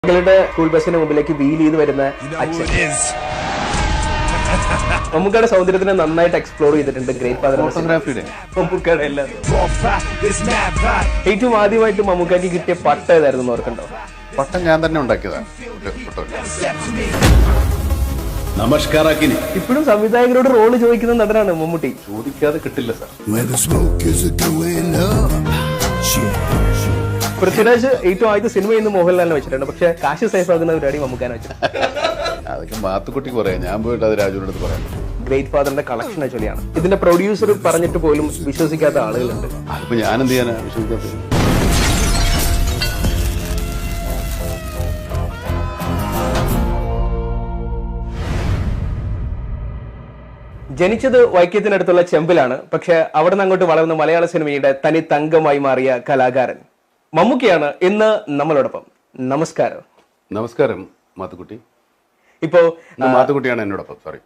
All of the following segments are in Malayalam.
മക്കളുടെ സ്കൂൾ ബസ്സിന് മുമ്പിലേക്ക് വീൽ ചെയ്ത് വരുന്ന അച്ഛൻ മമ്മൂക്കയുടെ സൗന്ദര്യത്തിനെ നന്നായിട്ട് എക്സ്പ്ലോർ ചെയ്തിട്ടുണ്ട് ഗ്രേറ്റ് ഫാദർ ഫോട്ടോഗ്രാഫിയുടെ മമ്മൂക്കയുടെ എല്ലാം. ഏറ്റവും ആദ്യമായിട്ട് മമ്മൂക്കാക്ക് കിട്ടിയ പട്ട ഏതായിരുന്നു ഓർക്കണ്ടോ? പട്ടം ഞാൻ തന്നെ ഉണ്ടാക്കിയതാണ്. ഇപ്പോഴും സംവിധായകരോട് റോള് ചോദിക്കുന്ന നടനാണ് മമ്മൂട്ടി. ചോദിക്കാതെ കിട്ടില്ല സാർ. പൃഥ്വിരാജ് ഏറ്റവും ആദ്യത്തെ സിനിമ ഇന്ന് മോഹൻലാലിനെ വെച്ചിട്ടുണ്ട്. പക്ഷെ കാശ് സേഫ് ആകുന്ന പരിപാടി മമ്മൂക്കാനെ വെച്ചിട്ടുണ്ട്. അതൊക്കെ മാത്തുക്കുട്ടിക്ക് പറയാം, ഞാൻ പോയിട്ട് അത് രാജുവിന്റെ അടുത്ത് പറയാം. ഗ്രേറ്റ് ഫാദറിന്റെ കളക്ഷൻ ചൊല്ലിയാണ്. ഇതിന്റെ പ്രൊഡ്യൂസർ പറഞ്ഞിട്ട് പോലും വിശ്വസിക്കാത്ത ആളുകളുണ്ട്. അതിപ്പോ ഞാൻ എന്ത് ചെയ്യാനാ വിശ്വസിക്കാത്തത്? ജനിച്ചത് വൈക്കത്തിനടുത്തുള്ള ചെമ്പിലാണ്. പക്ഷെ അവിടെ നിന്ന് അങ്ങോട്ട് വളർന്ന മലയാള സിനിമയുടെ തനി തങ്കമായി മാറിയ കലാകാരൻ മമ്മൂക്കയാണ് ഇന്ന് നമ്മളോടൊപ്പം. നമസ്കാരം. നമസ്കാരം മാത്തുക്കുട്ടി. ഇപ്പോ മാത്തുക്കുട്ടിയാണ് എന്നോടൊപ്പം. സോറി.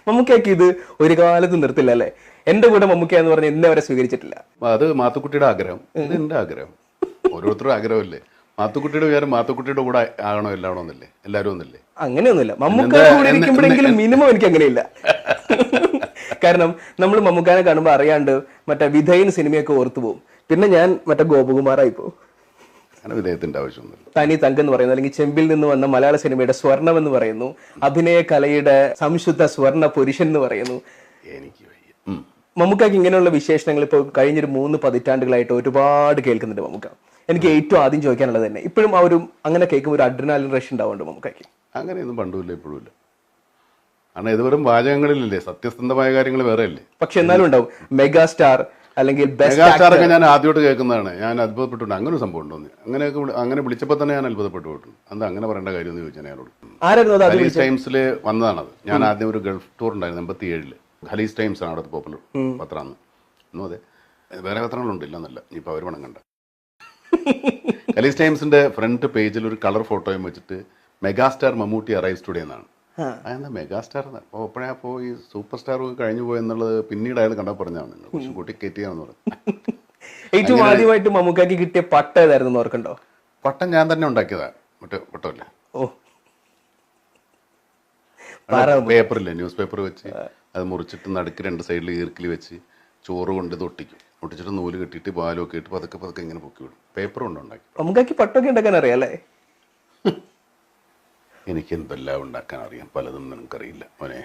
മമ്മൂക്കയ്ക്ക് ഇത് ഒരു കാലത്ത് നിർത്തില്ല അല്ലേ? എന്റെ കൂടെ മമ്മൂക്ക എന്ന് പറഞ്ഞ് ഇന്നേ വരെ സ്വീകരിച്ചിട്ടില്ല. അത് മാത്തുക്കുട്ടിയുടെ ആഗ്രഹം, ഇത് എന്റെ ആഗ്രഹം. ഓരോരുത്തരും ആഗ്രഹമല്ലേ. മാത്തുക്കുട്ടിയുടെ വിചാരം മാത്തുക്കുട്ടിയുടെ കൂടെ ആകണോ എല്ലാണോന്നല്ലേ? എല്ലാവരും ഒന്നല്ലേ? അങ്ങനെയൊന്നുമില്ല. മമ്മൂക്ക കൂടെ ഇരിക്കുമ്പോഴെങ്കിലും മിനിമം എനിക്ക് അങ്ങനെയില്ല. കാരണം നമ്മൾ മമ്മൂക്കാനെ കാണുമ്പോൾ അറിയാണ്ട് മറ്റേ വിധേയൻ സിനിമയൊക്കെ ഓർത്തു പോകും. പിന്നെ ഞാൻ മറ്റേ ഗോപകുമാറായി പോകും. വിധേയത്തിന്റെ ആവശ്യമൊന്നുമില്ല. തനി തങ്കം എന്ന് പറയുന്നു, അല്ലെങ്കിൽ ചെമ്പിൽ നിന്ന് വന്ന മലയാള സിനിമയുടെ സ്വർണം എന്ന് പറയുന്നു, അഭിനയ കലയുടെ സംശുദ്ധ സ്വർണ്ണ പുരുഷൻ എന്ന് പറയുന്നു. എനിക്ക് മമ്മൂക്കാക്ക് ഇങ്ങനെയുള്ള വിശേഷണങ്ങൾ ഇപ്പോൾ കഴിഞ്ഞൊരു 3 പതിറ്റാണ്ടുകളായിട്ട് ഒരുപാട് കേൾക്കുന്നുണ്ട് മമ്മൂക്ക. എനിക്ക് ഏറ്റവും ആദ്യം ചോദിക്കാനുള്ളത് തന്നെ, ഇപ്പോഴും ആ ഒരു അങ്ങനെ കേൾക്കുമ്പോൾ ഒരു അഡ്രിനാലിൻ റഷ് ഉണ്ടാവുന്നുണ്ട് മമ്മൂക്കാക്ക്? അങ്ങനെയൊന്നും പണ്ടുമില്ല ഇപ്പോഴും ഇല്ല. കാരണം ഇത് വെറും വാചകങ്ങളിലല്ലേ, സത്യസന്ധമായ കാര്യങ്ങൾ വേറെ അല്ലേ. പക്ഷെ എന്നാലും ഉണ്ടാവും മെഗാസ്റ്റാർ അല്ലെങ്കിൽ മെഗാസ്റ്റാറൊക്കെ ഞാൻ ആദ്യമായിട്ട് കേൾക്കുന്നതാണ്. ഞാൻ അത്ഭുതപ്പെട്ടുണ്ട്. അങ്ങനെ ഒരു സംഭവം ഉണ്ടോ? അങ്ങനെ വിളിച്ചപ്പോൾ തന്നെ ഞാൻ അത്ഭുതപ്പെട്ടു പോയിട്ടുണ്ട്. എന്താ അങ്ങനെ പറയേണ്ട കാര്യം എന്ന് ചോദിച്ചാൽ ഞാനോട് ഖലീസ് ടൈംസിൽ വന്നതാണത്. ഞാൻ ആദ്യം ഒരു ഗൾഫ് ടൂർ ഉണ്ടായിരുന്നു 87. ഖലീസ് ടൈംസ് ആണ് അവിടുത്തെ പോപ്പുലർ പത്രമാണ്. ഒന്നും അതെ, വേറെ പത്രങ്ങളുണ്ട്, ഇല്ലെന്നല്ല. ഇപ്പൊ അവർ പണം കണ്ട ഖലീസ് ടൈംസിന്റെ ഫ്രണ്ട് പേജിൽ ഒരു കളർ ഫോട്ടോയും വെച്ചിട്ട് മെഗാസ്റ്റാർ മമ്മൂട്ടി അറൈവ്സ് ടുഡേ എന്നാണ്. അതെന്താ മെഗാസ്റ്റാർ? അപ്പോൾ അപ്പോഴപ്പോ ഈ സൂപ്പർ സ്റ്റാർ കഴിഞ്ഞു പോയെന്നുള്ളത് പിന്നീട് അയാൾ കണ്ടാൽ പറഞ്ഞാണ്, കുറച്ച് കൂട്ടി കയറ്റിയാണെന്ന് പറഞ്ഞു. ഏറ്റവും ആദ്യമായിട്ട് മമ്മൂക്കാക്ക് കിട്ടിയ പട്ട ഏതായിരുന്നു ഓർക്കണ്ടോ? പട്ടം ഞാൻ തന്നെ ഉണ്ടാക്കിയതാണ്. പട്ടമല്ലേ, പേപ്പറില്ലേ, ന്യൂസ് പേപ്പർ വെച്ച് അത് മുറിച്ചിട്ട് നടുക്ക് 2 സൈഡിൽ ഈർക്കിൽ വെച്ച് ചോറ് കൊണ്ട് ഇത് ഒട്ടിച്ചിട്ട് നൂല് കെട്ടിയിട്ട് പാലൊക്കെ ഇട്ട് പതുക്കെ പതുക്കെ ഇങ്ങനെ പൊക്കി വിടും. പേപ്പർ കൊണ്ട് ഉണ്ടാക്കി. മമ്മൂക്കാക്ക് പട്ടൊക്കെ ഉണ്ടാക്കാൻ അറിയാല്ലേ? എനിക്ക് എന്തെല്ലാം ഉണ്ടാക്കാൻ അറിയാം, പലതും നിനക്കറിയില്ല മോനെ.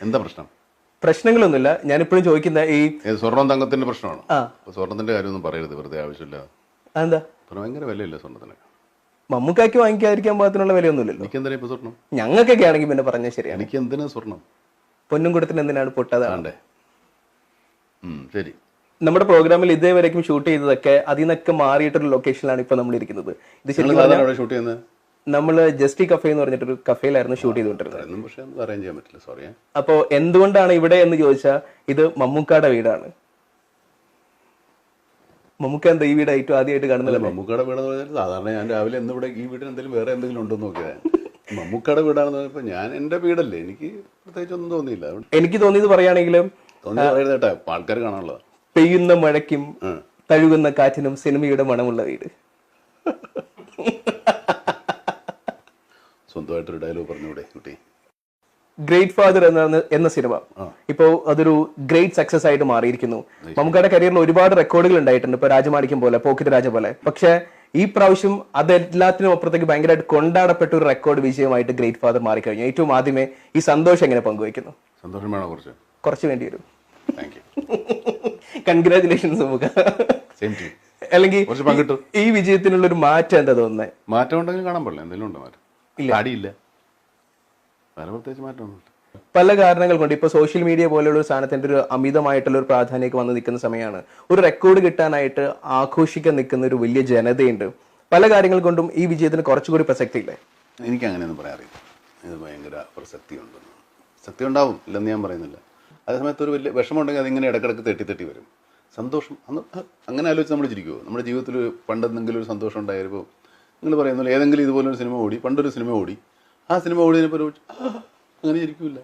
എന്താ പ്രശ്നം? പ്രശ്നങ്ങളൊന്നുമില്ല. ഞാനിപ്പോഴും ചോദിക്കുന്ന ഈ സ്വർണ്ണം തങ്കത്തിന്റെ പ്രശ്നമാണ്. സ്വർണത്തിന്റെ കാര്യമൊന്നും പറയരുത് വെറുതെ, ആവശ്യമില്ല. എന്താ ഭയങ്കര വിലയില്ല സ്വർണ്ണത്തിന്. മമ്മൂക്കാക്ക് വാങ്ങിക്കാതിരിക്കാൻ പാകത്തിനുള്ള വിലയൊന്നുമില്ലല്ലോ. എനിക്ക് എന്തിനാ ഇപ്പൊ സ്വർണ്ണം? ഞങ്ങൾക്കൊക്കെ ആണെങ്കിൽ പിന്നെ പറഞ്ഞാൽ ശരിയാണ്. എനിക്ക് എന്തിനാ സ്വർണ്ണം? പൊന്നും കൊടുത്തിന് എന്തിനാണ് പൊട്ടതാണ്ടേ? ശരി. നമ്മുടെ പ്രോഗ്രാമിൽ ഇതേവരേക്കും ഷൂട്ട് ചെയ്തതൊക്കെ അതിൽ നിന്നൊക്കെ മാറിയിട്ടൊരു ലൊക്കേഷനിലാണ് ഇപ്പൊ നമ്മൾ ഇരിക്കുന്നത്. ഇത് ശരിക്കും ഷൂട്ട് ചെയ്യുന്നത് നമ്മള് ജസ്റ്റി കഫേ എന്ന് പറഞ്ഞിട്ടൊരു കഫേയിലായിരുന്നു ഷൂട്ട് ചെയ്തുകൊണ്ടിരുന്നത്. അറേഞ്ച് ചെയ്യാൻ പറ്റില്ല, സോറി. അപ്പോ എന്തുകൊണ്ടാണ് ഇവിടെ എന്ന് ചോദിച്ചാൽ ഇത് മമ്മൂക്കാടെ വീടാണ്. മമ്മൂക്ക എന്താ ഈ വീട് ഏറ്റവും ആദ്യമായിട്ട് കാണുന്നത്? മമ്മൂക്കാടെ വീടെന്ന് പറഞ്ഞാൽ സാധാരണ ഞാൻ രാവിലെ ഇവിടെ ഈ വീട്ടിൽ എന്തെങ്കിലും വേറെ എന്തെങ്കിലും ഉണ്ടോ എന്ന് നോക്കിയാൽ മമ്മൂക്കാടെ വീടാണെന്ന് പറഞ്ഞപ്പോൾ ഞാൻ എന്റെ വീടല്ലേ, എനിക്ക് പ്രത്യേകിച്ച് ഒന്നും തോന്നിയില്ല. എനിക്ക് തോന്നിയത് പറയുകയാണെങ്കിലും തോന്നിയത് ആൾക്കാർ കാണാനുള്ളതാണ്. പെയ്യുന്ന മഴയ്ക്കും തഴുകുന്ന കാറ്റിനും സിനിമയുടെ മണമുള്ള വീട്. സ്വന്തമായിട്ടൊരു ഡയലോഗ് പറഞ്ഞൂടെ കുട്ടി? ഗ്രേറ്റ് ഫാദർ എന്ന സിനിമ ഇപ്പോ അതൊരു ഗ്രേറ്റ് സക്സസ് ആയിട്ട് മാറിയിരിക്കുന്നു. മമ്മൂക്കയുടെ കരിയറിൽ ഒരുപാട് റെക്കോർഡുകൾ ഉണ്ടായിട്ടുണ്ട്. ഇപ്പൊ രാജമാണിക്യം പോലെ, പോക്കറ്റ് രാജ പോലെ. പക്ഷെ ഈ പ്രാവശ്യം അതെല്ലാത്തിനും അപ്പുറത്തേക്ക് ഭയങ്കരമായിട്ട് കൊണ്ടാടപ്പെട്ട ഒരു റെക്കോർഡ് വിജയമായിട്ട് ഗ്രേറ്റ് ഫാദർ മാറിക്കഴിഞ്ഞു. ഏറ്റവും ആദ്യമേ ഈ സന്തോഷം എങ്ങനെ പങ്കുവയ്ക്കുന്നു? സന്തോഷം വേണോ? കുറച്ച് വേണ്ടി വരും. കൺഗ്രാറ്റുലേഷൻസ് മമ്മൂക്ക. അല്ലെങ്കിൽ ഈ വിജയത്തിനുള്ള ഒരു മാറ്റം എന്താ തോന്നുന്നത്? മാറ്റം ഉണ്ടെങ്കിൽ കാണാൻ പാടില്ല. എന്തെങ്കിലും ഉണ്ടോ മാറ്റം? ഇല്ല, വേറെ പ്രത്യേകിച്ച് മാറ്റമൊന്നുമില്ല. പല കാരണങ്ങൾ കൊണ്ട് ഇപ്പൊ സോഷ്യൽ മീഡിയ പോലെയുള്ള ഒരു സാധനത്തിന്റെ ഒരു അമിതമായിട്ടുള്ള ഒരു പ്രാധാന്യം വന്ന് നിൽക്കുന്ന സമയമാണ്. ഒരു റെക്കോർഡ് കിട്ടാനായിട്ട് ആഘോഷിക്കാൻ നിൽക്കുന്ന ഒരു വലിയ ജനതയുണ്ട്. പല കാര്യങ്ങൾ കൊണ്ടും ഈ വിജയത്തിന് കുറച്ചുകൂടി പ്രസക്തി ഇല്ലേ? എനിക്ക് അങ്ങനെയൊന്നും പറയാറില്ല. ഇത് ഭയങ്കര പ്രസക്തി ഉണ്ടെന്ന്. സത്യം ഉണ്ടാവും, ഇല്ലെന്ന് ഞാൻ പറയുന്നില്ല. അതേസമയത്ത് ഒരു വലിയ വിഷമമുണ്ടെങ്കിൽ അതിങ്ങനെ ഇടക്കിടക്ക് തെട്ടി വരും. സന്തോഷം അന്ന് അങ്ങനെ ആലോചിച്ച് നമ്മൾ ചിരിക്കുമോ? നമ്മുടെ ജീവിതത്തിൽ പണ്ടെന്തെങ്കിലും ഒരു സന്തോഷം ഉണ്ടായിരുമ്പോൾ നിങ്ങൾ പറയുന്നില്ല, ഏതെങ്കിലും ഇതുപോലൊരു സിനിമ ഓടി, പണ്ടൊരു സിനിമ ഓടി, ആ സിനിമ ഓടിയതിനെപ്പോൾ അങ്ങനെ ഇരിക്കില്ല.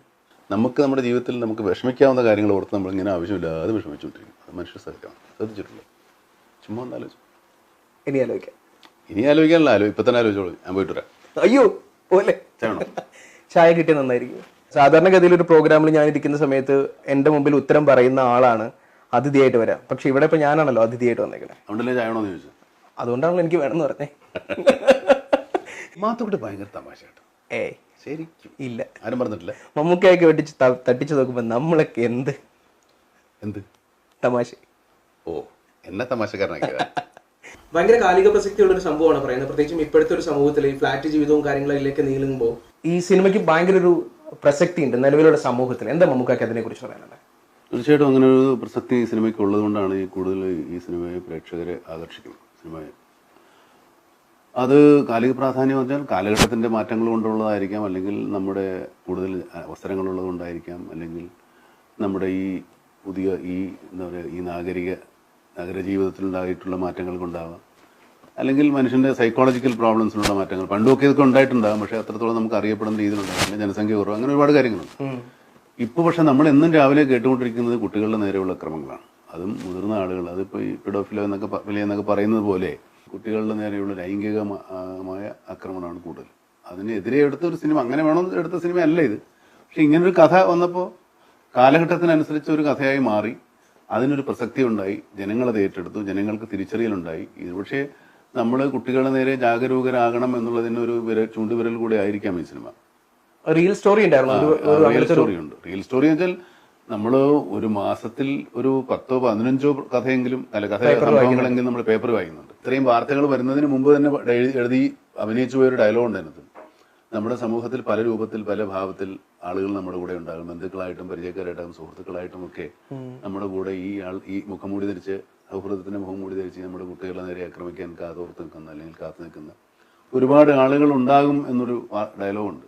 നമുക്ക് നമ്മുടെ ജീവിതത്തിൽ നമുക്ക് വിഷമിക്കാവുന്ന കാര്യങ്ങൾ ഓർത്ത് നമ്മളിങ്ങനെ ആവശ്യമില്ലാതെ വിഷമിച്ചുകൊണ്ടിരിക്കും. അത് മനുഷ്യ സഹിതമാണ്. ശ്രദ്ധിച്ചിട്ടില്ല? ചുമ്മാ ഒന്ന് ആലോചിച്ചു. ഇനി ആലോചിക്കാം. ഇനി ആലോചിക്കാനല്ലോ, ഇപ്പൊ തന്നെ ആലോചിച്ചോളൂ, ഞാൻ പോയിട്ട് വരാം. അയ്യോ പോലെ ചായ കിട്ടിയ നന്നായിരിക്കും. സാധാരണഗതിയിൽ ഒരു പ്രോഗ്രാമിൽ ഞാൻ ഇരിക്കുന്ന സമയത്ത് എന്റെ മുമ്പിൽ ഉത്തരം പറയുന്ന ആളാണ് അതിഥിയായിട്ട് വരാം. പക്ഷെ ഇവിടെ ഇപ്പൊ ഞാനാണല്ലോ അതിഥിയായിട്ട് വന്നേക്കുന്നത്. അതുകൊണ്ടല്ലേ ചായ വേണമെന്ന് ചോദിച്ചു. അതുകൊണ്ടാണല്ലോ എനിക്ക് വേണമെന്ന് പറഞ്ഞേ. മാത്തുക്കുട്ടി ഭയങ്കര തമാശ കേട്ടോ. ശരിക്കും ഇല്ല, ആരും പറഞ്ഞിട്ടില്ല. മമ്മൂക്കയൊക്കെ വെട്ടിച്ച് തട്ടിച്ചു നോക്കുമ്പോ നമ്മളൊക്കെ എന്ത് എന്ത് തമാശ. ഓ, എന്നെ തമാശക്കാരനാക്കി. ഭയങ്കര കാലിക പ്രസക്തിയുള്ള ഒരു സംഭവമാണ് പറയുന്നത്. പ്രത്യേകിച്ചും ഇപ്പോഴത്തെ ഒരു സമൂഹത്തിൽ ഈ ഫ്ലാറ്റ് ജീവിതവും കാര്യങ്ങളിലേക്ക് നീളുമ്പോൾ ഈ സിനിമയ്ക്ക് ഭയങ്കര ഒരു പ്രസക്തി ഉണ്ട് നിലവിലുള്ള സമൂഹത്തിൽ. എന്താ മമ്മൂക്കാക്ക് അതിനെ കുറിച്ച് പറയാനുള്ളത്? തീർച്ചയായിട്ടും അങ്ങനെ ഒരു പ്രസക്തി ഈ സിനിമയ്ക്ക് ഉള്ളത് കൊണ്ടാണ് ഈ കൂടുതൽ ഈ സിനിമയെ പ്രേക്ഷകരെ ആകർഷിക്കുന്നത്. സിനിമയെ അത് കാലിക പ്രാധാന്യം പറഞ്ഞാൽ കാലഘട്ടത്തിന്റെ മാറ്റങ്ങൾ കൊണ്ടുള്ളതായിരിക്കാം, അല്ലെങ്കിൽ നമ്മുടെ കൂടുതൽ അവസരങ്ങളുള്ളത് കൊണ്ടായിരിക്കാം, അല്ലെങ്കിൽ നമ്മുടെ ഈ പുതിയ ഈ എന്താ പറയുക ഈ നഗര ജീവിതത്തിലുണ്ടായിട്ടുള്ള മാറ്റങ്ങൾ കൊണ്ടാവാം, അല്ലെങ്കിൽ മനുഷ്യന്റെ സൈക്കോളജിക്കൽ പ്രോബ്ലംസിലുള്ള മാറ്റങ്ങൾ. പണ്ടുമൊക്കെ ഇതൊക്കെ ഉണ്ടായിട്ടുണ്ടാകും, പക്ഷേ അത്രത്തോളം നമുക്ക് അറിയപ്പെടുന്ന രീതിയിലുണ്ടാകും. പിന്നെ ജനസംഖ്യ കുറവ്, അങ്ങനെ ഒരുപാട് കാര്യങ്ങളുണ്ട്. ഇപ്പോൾ പക്ഷെ നമ്മൾ എന്നും രാവിലെ കേട്ടുകൊണ്ടിരിക്കുന്നത് കുട്ടികളുടെ നേരെയുള്ള അക്രമങ്ങളാണ്. അതും മുതിർന്ന ആളുകൾ, അതിപ്പോൾ ഈ പെഡോഫിലോ എന്നൊക്കെ പറയുന്നത് പോലെ കുട്ടികളുടെ നേരെയുള്ള ലൈംഗികമായ ആക്രമണമാണ് കൂടുതൽ. അതിനെതിരെ എടുത്തൊരു സിനിമ, അങ്ങനെ വേണമെന്ന് എടുത്ത സിനിമ അല്ല ഇത്. പക്ഷെ ഇങ്ങനൊരു കഥ വന്നപ്പോൾ കാലഘട്ടത്തിനനുസരിച്ച് ഒരു കഥയായി മാറി, അതിനൊരു പ്രസക്തി ഉണ്ടായി, ജനങ്ങളത് ഏറ്റെടുത്തു, ജനങ്ങൾക്ക് തിരിച്ചറിയലുണ്ടായി. ഇത് പക്ഷേ നമ്മൾ കുട്ടികളുടെ നേരെ ജാഗരൂകരാകണം എന്നുള്ളതിനൊരു ചൂണ്ടുവിരൽ കൂടെ ആയിരിക്കാം ഈ cinema. Real story real story ഉണ്ട്. റിയൽ സ്റ്റോറി എന്ന് വെച്ചാൽ നമ്മൾ ഒരു മാസത്തിൽ ഒരു 10 or 15 കഥയെങ്കിലും സംഭവങ്ങളെങ്കിലും നമ്മൾ പേപ്പർ വായിക്കുന്നുണ്ട്. ഇത്രയും വാർത്തകൾ വരുന്നതിന് മുമ്പ് തന്നെ എഴുതി അഭിനയിച്ചു പോയൊരു ഡയലോഗ് ഉണ്ട് അതിനകത്ത്. നമ്മുടെ സമൂഹത്തിൽ പല രൂപത്തിൽ പല ഭാവത്തിൽ ആളുകൾ നമ്മുടെ കൂടെ ഉണ്ടാകും. ബന്ധുക്കളായിട്ടും പരിചയക്കാരായിട്ടും സുഹൃത്തുക്കളായിട്ടും ഒക്കെ നമ്മുടെ കൂടെ ഈ മുഖംമൂടി ധരിച്ച്, സൗഹൃദത്തിന്റെ മുഖംമൂടി ധരിച്ച് നമ്മുടെ കുട്ടികളെ നേരെ ആക്രമിക്കാൻ കാതോർത്ത് നിൽക്കുന്ന അല്ലെങ്കിൽ കാത്തു നിൽക്കുന്ന ഒരുപാട് ആളുകൾ ഉണ്ടാകും എന്നൊരു ഡയലോഗുണ്ട്.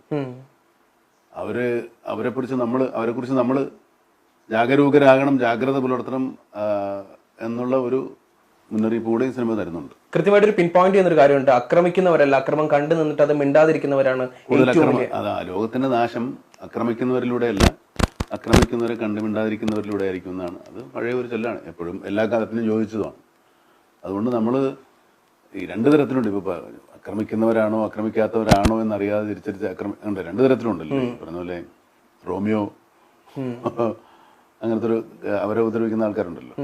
അവരെക്കുറിച്ച് നമ്മൾ ജാഗരൂകരാകണം, ജാഗ്രത പുലർത്തണം എന്നുള്ള ഒരു മുന്നറിയിപ്പ് കൂടെ ഈ സിനിമ തരുന്നുണ്ട്. കൃത്യമായിട്ടൊരു പിൻ പോയിന്റ് ചെയ്യുന്നൊരു കാര്യമുണ്ട്. ആക്രമിക്കുന്നവരല്ല, അക്രമം കണ്ടു നിന്നിട്ട് അത് മിണ്ടാതിരിക്കുന്നവരാണ് കൂടുതൽ. അതാ ലോകത്തിന്റെ നാശം ആക്രമിക്കുന്നവരിലൂടെയല്ല, ആക്രമിക്കുന്നവരെ കണ്ടു മിണ്ടാതിരിക്കുന്നവരിലൂടെ ആയിരിക്കും എന്നാണ്. അത് പഴയ ഒരു ചൊല്ലാണ്, എപ്പോഴും എല്ലാ കാലത്തിനും യോജിച്ചതാണ്. അതുകൊണ്ട് നമ്മൾ ഈ 2 തരത്തിലുണ്ട്. ഇപ്പൊ ആക്രമിക്കുന്നവരാണോ ആക്രമിക്കാത്തവരാണോ എന്നറിയാതെ തിരിച്ചടിച്ച് രണ്ട് തരത്തിലുണ്ടല്ലോ. പറഞ്ഞ പോലെ റോമിയോ അങ്ങനത്തെ അവരെ ഉപദ്രവിക്കുന്ന ആൾക്കാരുണ്ടല്ലോ.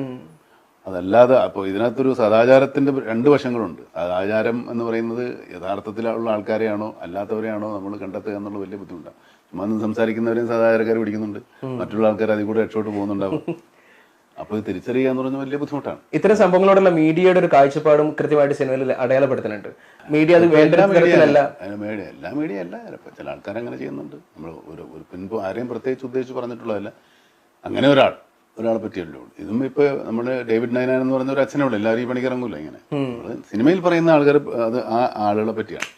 അതല്ലാതെ അപ്പോൾ ഇതിനകത്തൊരു സദാചാരത്തിന്റെ 2 വശങ്ങളുണ്ട്. സദാചാരം എന്ന് പറയുന്നത് യഥാർത്ഥത്തിലുള്ള ആൾക്കാരെയാണോ അല്ലാത്തവരെയാണോ നമ്മൾ കണ്ടെത്തുക എന്നുള്ള വലിയ ബുദ്ധിമുട്ടാണ്. ചുമ്മാ സംസാരിക്കുന്നവരെയും സദാചാരക്കാർ പിടിക്കുന്നുണ്ട്, മറ്റുള്ള ആൾക്കാർ അതിൽ കൂടെ രക്ഷോട്ട് പോകുന്നുണ്ടാവും. അപ്പൊ ഇത് തിരിച്ചറിയുക എന്ന് പറഞ്ഞാൽ വലിയ ബുദ്ധിമുട്ടാണ്. ഇത്തരം സംഭവങ്ങളോടുള്ള മീഡിയയുടെ ഒരു കാഴ്ചപ്പാടും കൃത്യമായിട്ട് സിനിമയിൽ അടയാളപ്പെടുത്തുന്നുണ്ട്. മീഡിയ അത് വേണ്ട എല്ലാ മീഡിയ അല്ല, ചില ആൾക്കാർ അങ്ങനെ ചെയ്യുന്നുണ്ട്. നമ്മൾ ഒരു ആരെയും പ്രത്യേകിച്ച് ഉദ്ദേശിച്ച് പറഞ്ഞിട്ടുള്ളതല്ല. അങ്ങനെ ഒരാളെ പറ്റിയല്ലോ. ഇതും ഇപ്പൊ നമ്മുടെ ഡേവിഡ് നൈനാൻ എന്ന് പറഞ്ഞ ഒരു അച്ഛനോട് എല്ലാവരും ഈ പണിക്കിറങ്ങൂല. ഇങ്ങനെ സിനിമയിൽ പറയുന്ന ആൾക്കാർ അത് ആ ആളുകളെ പറ്റിയാണ്.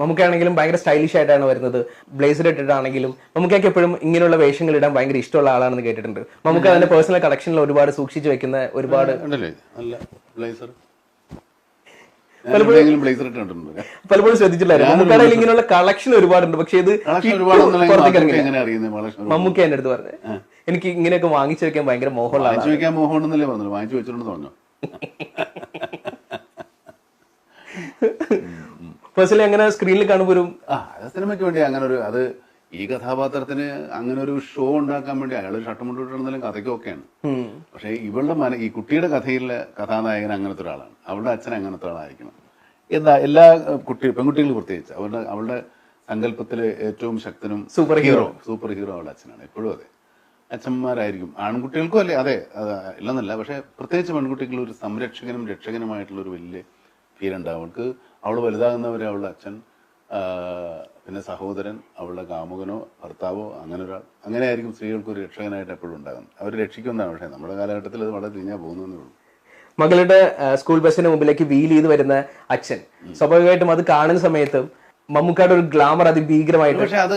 നമുക്കാണെങ്കിലും ഭയങ്കര സ്റ്റൈലിഷ് ആയിട്ടാണ് വരുന്നത്. ബ്ലേസർ ഇട്ടിട്ടാണെങ്കിലും നമുക്കൊക്കെ എപ്പോഴും ഇങ്ങനെയുള്ള വേഷങ്ങൾ ഇടാൻ ഭയങ്കര ഇഷ്ടമുള്ള ആളാണെന്ന് കേട്ടിട്ടുണ്ട്. നമുക്ക് അതിന്റെ പേഴ്സണൽ കളക്ഷനിൽ ഒരുപാട് സൂക്ഷിച്ചു വെക്കുന്ന ഒരുപാട് പലപ്പോഴും ശ്രദ്ധിച്ചില്ലായിരുന്നു. നമുക്കാണെങ്കിൽ ഇങ്ങനെയുള്ള കളക്ഷൻ ഒരുപാടുണ്ട്. പക്ഷെ ഇത് മമ്മൂക്ക എന്റെ അടുത്ത് പറഞ്ഞത് എനിക്ക് ഇങ്ങനെയൊക്കെ വാങ്ങിച്ചു വെക്കാൻ ഭയങ്കര മോഹമുള്ള പേഴ്സണലി അങ്ങനെ സ്ക്രീനിൽ കാണുമ്പോൾ സിനിമയ്ക്ക് വേണ്ടി അങ്ങനെ ഒരു അത് ഈ കഥാപാത്രത്തിന് അങ്ങനെ ഒരു ഷോ ഉണ്ടാക്കാൻ വേണ്ടി അയാൾ ഷട്ടുമുണ്ട് ഇട്ടിരുന്നാലും കഥയ്ക്ക് ഒക്കെയാണ്. പക്ഷെ ഇവളുടെ ഈ കുട്ടിയുടെ കഥയിലെ കഥാനായകൻ അങ്ങനത്തെ ഒരാളാണ്. അവളുടെ അച്ഛൻ അങ്ങനത്തെ ആളായിരിക്കണം. എല്ലാ പെൺകുട്ടികൾ പ്രത്യേകിച്ച് അവളുടെ സങ്കല്പത്തിലെ ഏറ്റവും ശക്തനും സൂപ്പർ ഹീറോ അവളുടെ അച്ഛനാണ്. എപ്പോഴും അതെ, അച്ഛന്മാരായിരിക്കും. ആൺകുട്ടികൾക്കും അതെ ഇല്ലെന്നല്ല, പക്ഷെ പ്രത്യേകിച്ച് പെൺകുട്ടികൾ ഒരു സംരക്ഷകനും രക്ഷകനുമായിട്ടുള്ള ഒരു വലിയ ഫീൽ ഉണ്ടാവും. അവൾ വലുതാകുന്നവരെ അവളുടെ അച്ഛൻ, പിന്നെ സഹോദരൻ, അവളുടെ കാമുകനോ ഭർത്താവോ അങ്ങനെയായിരിക്കും സ്ത്രീകൾക്ക് ഒരു രക്ഷകനായിട്ട് എപ്പോഴും ഉണ്ടാകുന്നത്. അവർ രക്ഷിക്കുന്നതാണ്. പക്ഷേ നമ്മുടെ കാലഘട്ടത്തിൽ അത് വളരെ തിരിഞ്ഞാൽ പോകുന്നതേ ഉള്ളൂ. മകളുടെ സ്കൂൾ ബസ്സിന് മുമ്പിലേക്ക് വീൽ ചെയ്ത് വരുന്ന അച്ഛൻ, സ്വാഭാവികമായിട്ടും അത് കാണുന്ന സമയത്ത് മമ്മൂക്കയുടെ ഒരു ഗ്ലാമർ അതിഭീകരമായിട്ട്. പക്ഷെ അത്